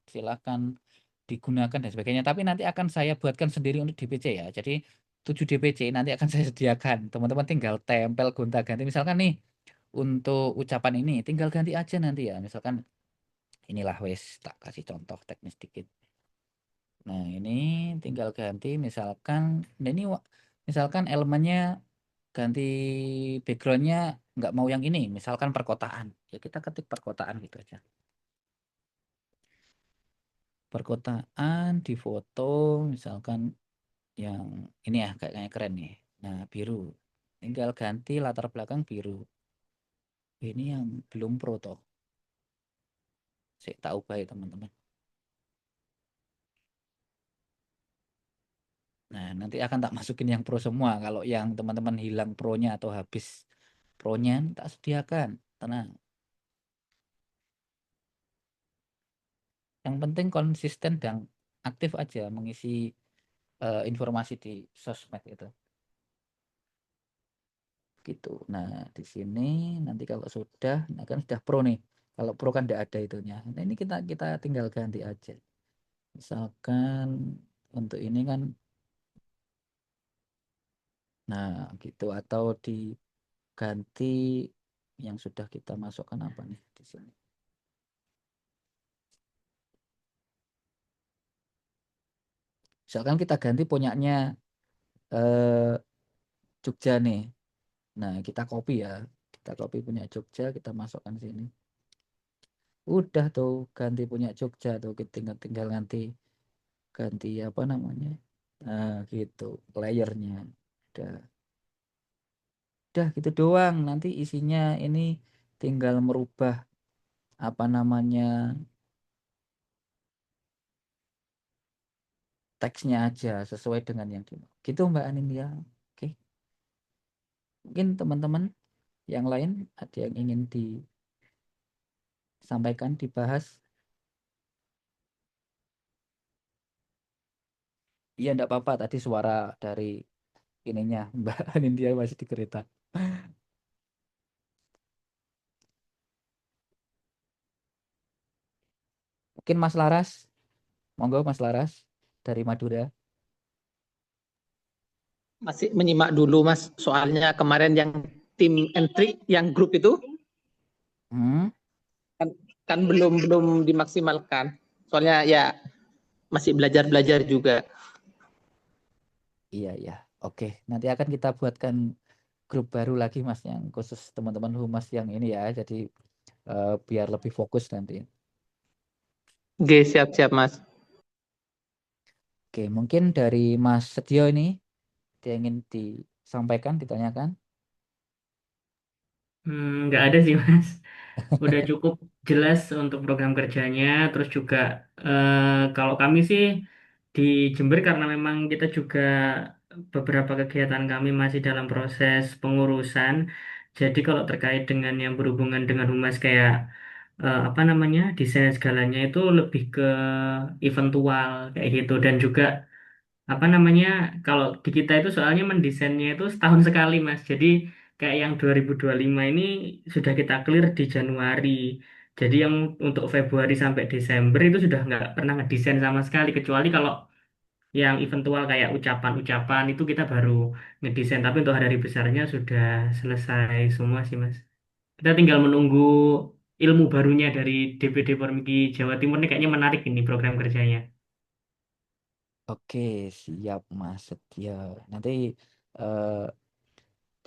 digunakan dan sebagainya, tapi nanti akan saya buatkan sendiri untuk DPC ya. Jadi 7 DPC nanti akan saya sediakan, teman-teman tinggal tempel gonta-ganti. Misalkan nih untuk ucapan ini tinggal ganti aja nanti ya, misalkan inilah wes tak kasih contoh teknis dikit. Nah ini tinggal ganti misalkan, nah ini misalkan elemennya ganti backgroundnya nggak mau yang ini, misalkan perkotaan, ya kita ketik perkotaan gitu aja. Perkotaan di foto misalkan yang ini ya kayaknya keren nih. Nah biru, tinggal ganti latar belakang biru. Ini yang belum pro toh, saya tahu baik teman-teman. Nah nanti akan tak masukin yang pro semua. Kalau yang teman-teman hilang pronya atau habis pronya tak sediakan, tenang. Yang penting konsisten dan aktif aja mengisi informasi di sosmed itu. Gitu. Nah, di sini nanti kalau sudah, nah kan sudah pro nih. Kalau pro kan tidak ada itunya. Nah, ini kita tinggal ganti aja. Misalkan untuk ini kan, nah gitu atau diganti yang sudah kita masukkan apa nih di sini. Misalkan kita ganti punyanya eh, Jogja nih. Nah, kita copy ya. Kita copy punya Jogja, kita masukkan sini. Udah tuh ganti punya Jogja tuh, kita tinggal ganti apa namanya. Nah, gitu layernya. Udah gitu doang. Nanti isinya ini tinggal merubah apa namanya teksnya aja sesuai dengan yang di gitu Mbak Anindya. Oke, mungkin teman-teman yang lain ada yang ingin disampaikan, dibahas. Iya enggak apa-apa, tadi suara dari ininya Mbak Anindya masih di kereta. Mungkin Mas Laras, monggo Mas Laras dari Madura. Masih menyimak dulu Mas, soalnya kemarin yang tim entry yang grup itu Hmm, kan belum dimaksimalkan. Soalnya ya masih belajar juga. iya iya. Oke, nanti akan kita buatkan grup baru lagi Mas yang khusus teman-teman humas yang ini ya. Jadi biar lebih fokus nanti. Oke, siap-siap Mas. Oke, mungkin dari Mas Setio ini dia ingin disampaikan, ditanyakan. Nggak ada sih Mas. Udah cukup jelas untuk program kerjanya. Terus juga kalau kami sih di Jember karena memang kita juga beberapa kegiatan kami masih dalam proses pengurusan. Jadi kalau terkait dengan yang berhubungan dengan humas kayak apa namanya desain segalanya itu lebih ke eventual kayak gitu dan juga apa namanya kalau di kita itu soalnya mendesainnya itu setahun sekali Mas. Jadi kayak yang 2025 ini sudah kita clear di Januari. Jadi yang untuk Februari sampai Desember itu sudah nggak pernah ngedesain sama sekali kecuali kalau yang eventual kayak ucapan-ucapan itu kita baru ngedesain. Tapi untuk hari besarnya sudah selesai semua sih Mas. Kita tinggal menunggu ilmu barunya dari DPD Pormiki Jawa Timur ini kayaknya menarik ini program kerjanya. Oke, siap Mas Setia. Nanti eh,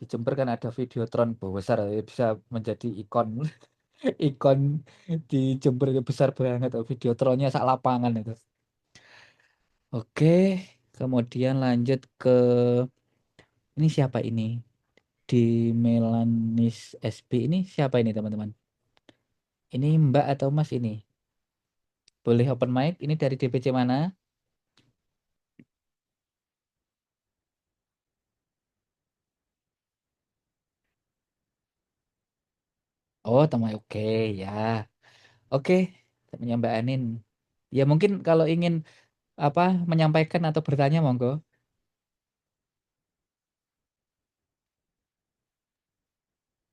di Jember kan ada Videotron besar, bisa menjadi ikon ikon di Jember itu besar banget, Videotronnya sak lapangan itu. Oke, kemudian lanjut ke ini siapa ini? Di Melanis SB ini siapa ini teman-teman? Ini Mbak atau Mas ini? Boleh open mic? Ini dari DPC mana? Oh, teman. Oke, ya. Oke, temannya Mbak Anin. Ya mungkin kalau ingin apa menyampaikan atau bertanya monggo.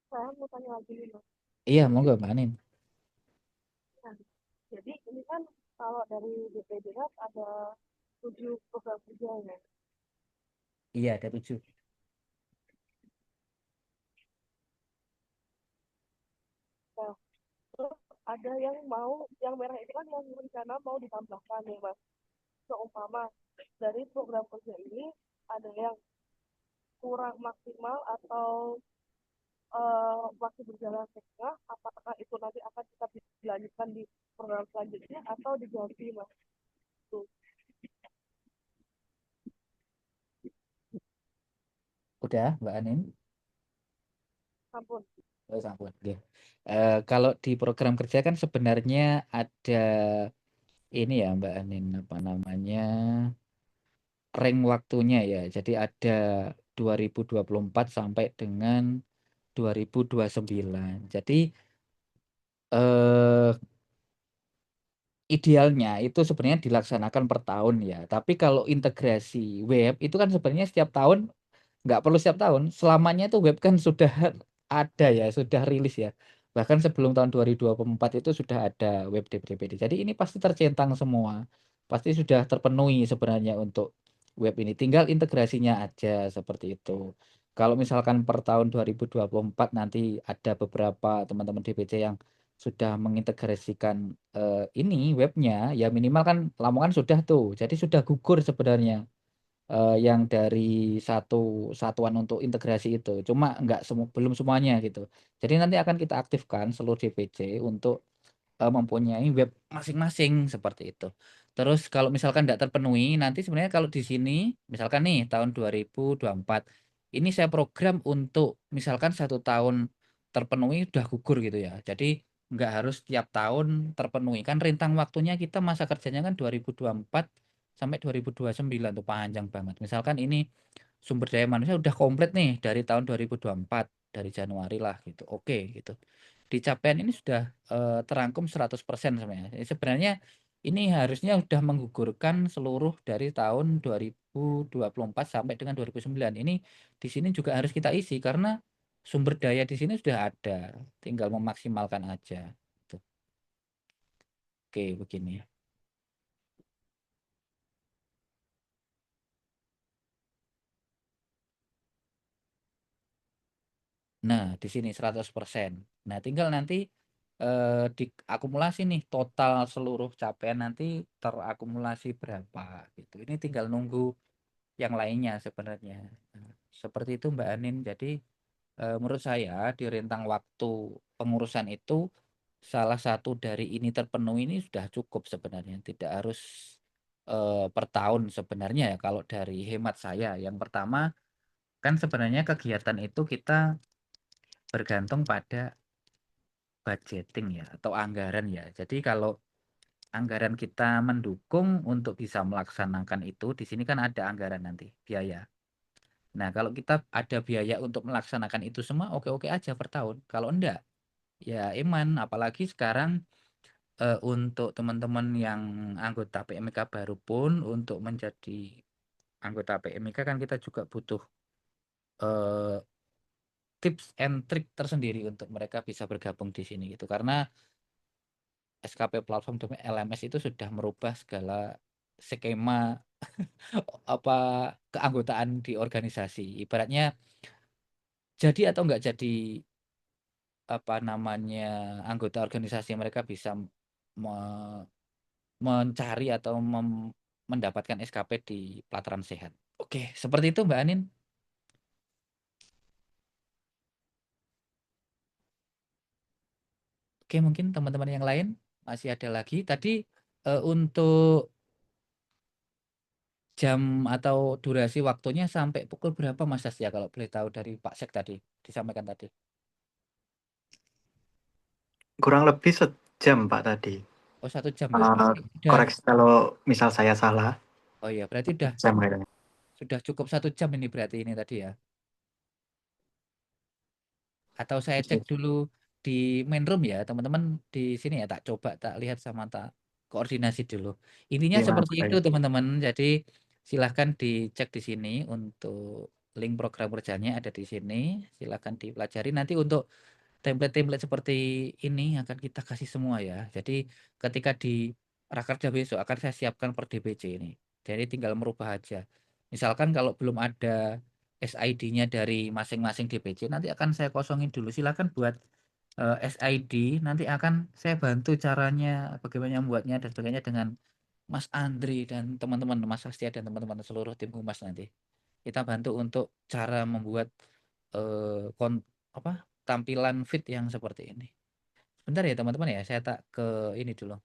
Saya mau tanya lagi nih Mas. Iya, monggo Mbak Anin. Nah, jadi ini kan kalau dari DPD kan ada 7 program kerja ya. Iya, ada 7. Nah, terus ada yang yang merah itu kan yang rencana mau ditambahkan ya Mas. Seumpama dari program kerja ini ada yang kurang maksimal atau masih berjalan setengah, apakah itu nanti akan tetap dilanjutkan di program selanjutnya atau diganti Mas? Tuh, Udah, Mbak Anin. ampun. Oh, sampun. Oke. Kalau di program kerja kan sebenarnya ada ini ya Mbak Anin, apa namanya? Rank waktunya ya. Jadi ada 2024 sampai dengan 2029. Jadi eh idealnya itu sebenarnya dilaksanakan per tahun ya. Tapi kalau integrasi web itu kan sebenarnya setiap tahun, nggak perlu setiap tahun. Selamanya itu web kan sudah ada ya, sudah rilis ya. Bahkan sebelum tahun 2024 itu sudah ada web DPD. Jadi ini pasti tercentang semua. Pasti sudah terpenuhi sebenarnya untuk web ini. Tinggal integrasinya aja seperti itu. Kalau misalkan per tahun 2024 nanti ada beberapa teman-teman DPC yang sudah mengintegrasikan ini webnya, ya minimal kan Lamongan sudah tuh. Jadi sudah gugur sebenarnya yang dari satu satuan untuk integrasi itu. Cuma nggak belum semuanya gitu. Jadi nanti akan kita aktifkan seluruh DPC untuk mempunyai web masing-masing seperti itu. Terus kalau misalkan tidak terpenuhi, nanti sebenarnya kalau di sini, misalkan nih tahun 2024, ini saya program untuk misalkan 1 tahun terpenuhi udah gugur gitu ya. Jadi nggak harus tiap tahun terpenuhi. Kan rentang waktunya kita masa kerjanya kan 2024 sampai 2029 tuh panjang banget. Misalkan ini sumber daya manusia udah komplit nih dari tahun 2024 dari Januari lah gitu. Oke gitu. Di capaian ini sudah terangkum 100% sebenarnya. Jadi sebenarnya ini harusnya sudah menggugurkan seluruh dari tahun 2024 sampai dengan 2009. Ini di sini juga harus kita isi karena sumber daya di sini sudah ada, tinggal memaksimalkan aja. Tuh. Oke, begini. Nah, di sini 100%. Nah, tinggal nanti diakumulasi nih total seluruh capaian nanti terakumulasi berapa gitu. Ini tinggal nunggu yang lainnya sebenarnya. Nah, seperti itu Mbak Anin. Jadi menurut saya di rentang waktu pengurusan itu salah satu dari ini terpenuhi ini sudah cukup sebenarnya. Tidak harus per tahun sebenarnya ya kalau dari hemat saya. Yang pertama kan sebenarnya kegiatan itu kita bergantung pada budgeting ya atau anggaran ya. Jadi kalau anggaran kita mendukung untuk bisa melaksanakan itu, di sini kan ada anggaran nanti biaya. Nah, kalau kita ada biaya untuk melaksanakan itu semua, oke-oke aja per tahun. Kalau enggak, ya iman. Apalagi sekarang untuk teman-teman yang anggota PMK baru pun, untuk menjadi anggota PMK kan kita juga butuh eh, tips and trick tersendiri untuk mereka bisa bergabung di sini gitu. Karena SKP platform demi LMS itu sudah merubah segala skema apa keanggotaan di organisasi. Ibaratnya jadi atau enggak jadi apa namanya anggota organisasi mereka bisa me- mencari atau mendapatkan SKP di pelataran sehat. Oke, seperti itu Mbak Anin. Oke, mungkin teman-teman yang lain masih ada lagi. Tadi untuk jam atau durasi waktunya sampai pukul berapa Mas Sasya kalau boleh tahu dari Pak Sek tadi disampaikan tadi. Kurang lebih sejam Pak tadi. Oh 1 jam ya. Berarti udah. Koreksi kalau misal saya salah. Oh iya, berarti udah Jam kayaknya. sudah cukup 1 jam ini berarti ini tadi ya. Atau saya cek dulu di main room ya teman-teman, di sini ya, tak coba tak lihat sama tak koordinasi dulu. Intinya Iya, Mas. seperti itu teman-teman. Jadi silahkan dicek di sini untuk link program kerjanya ada di sini. Silahkan dipelajari. Nanti untuk template-template seperti ini akan kita kasih semua ya. Jadi ketika di Rakerja besok akan saya siapkan per DPC ini. Jadi tinggal merubah aja. Misalkan kalau belum ada SID-nya dari masing-masing DPC, nanti akan saya kosongin dulu. Silakan buat SID, nanti akan saya bantu caranya, bagaimana membuatnya dan sebagainya dengan Mas Andri dan teman-teman, Mas Sastia dan teman-teman seluruh tim humas nanti. Kita bantu untuk cara membuat apa tampilan fit yang seperti ini. Sebentar ya teman-teman ya, saya tak ke ini dulu.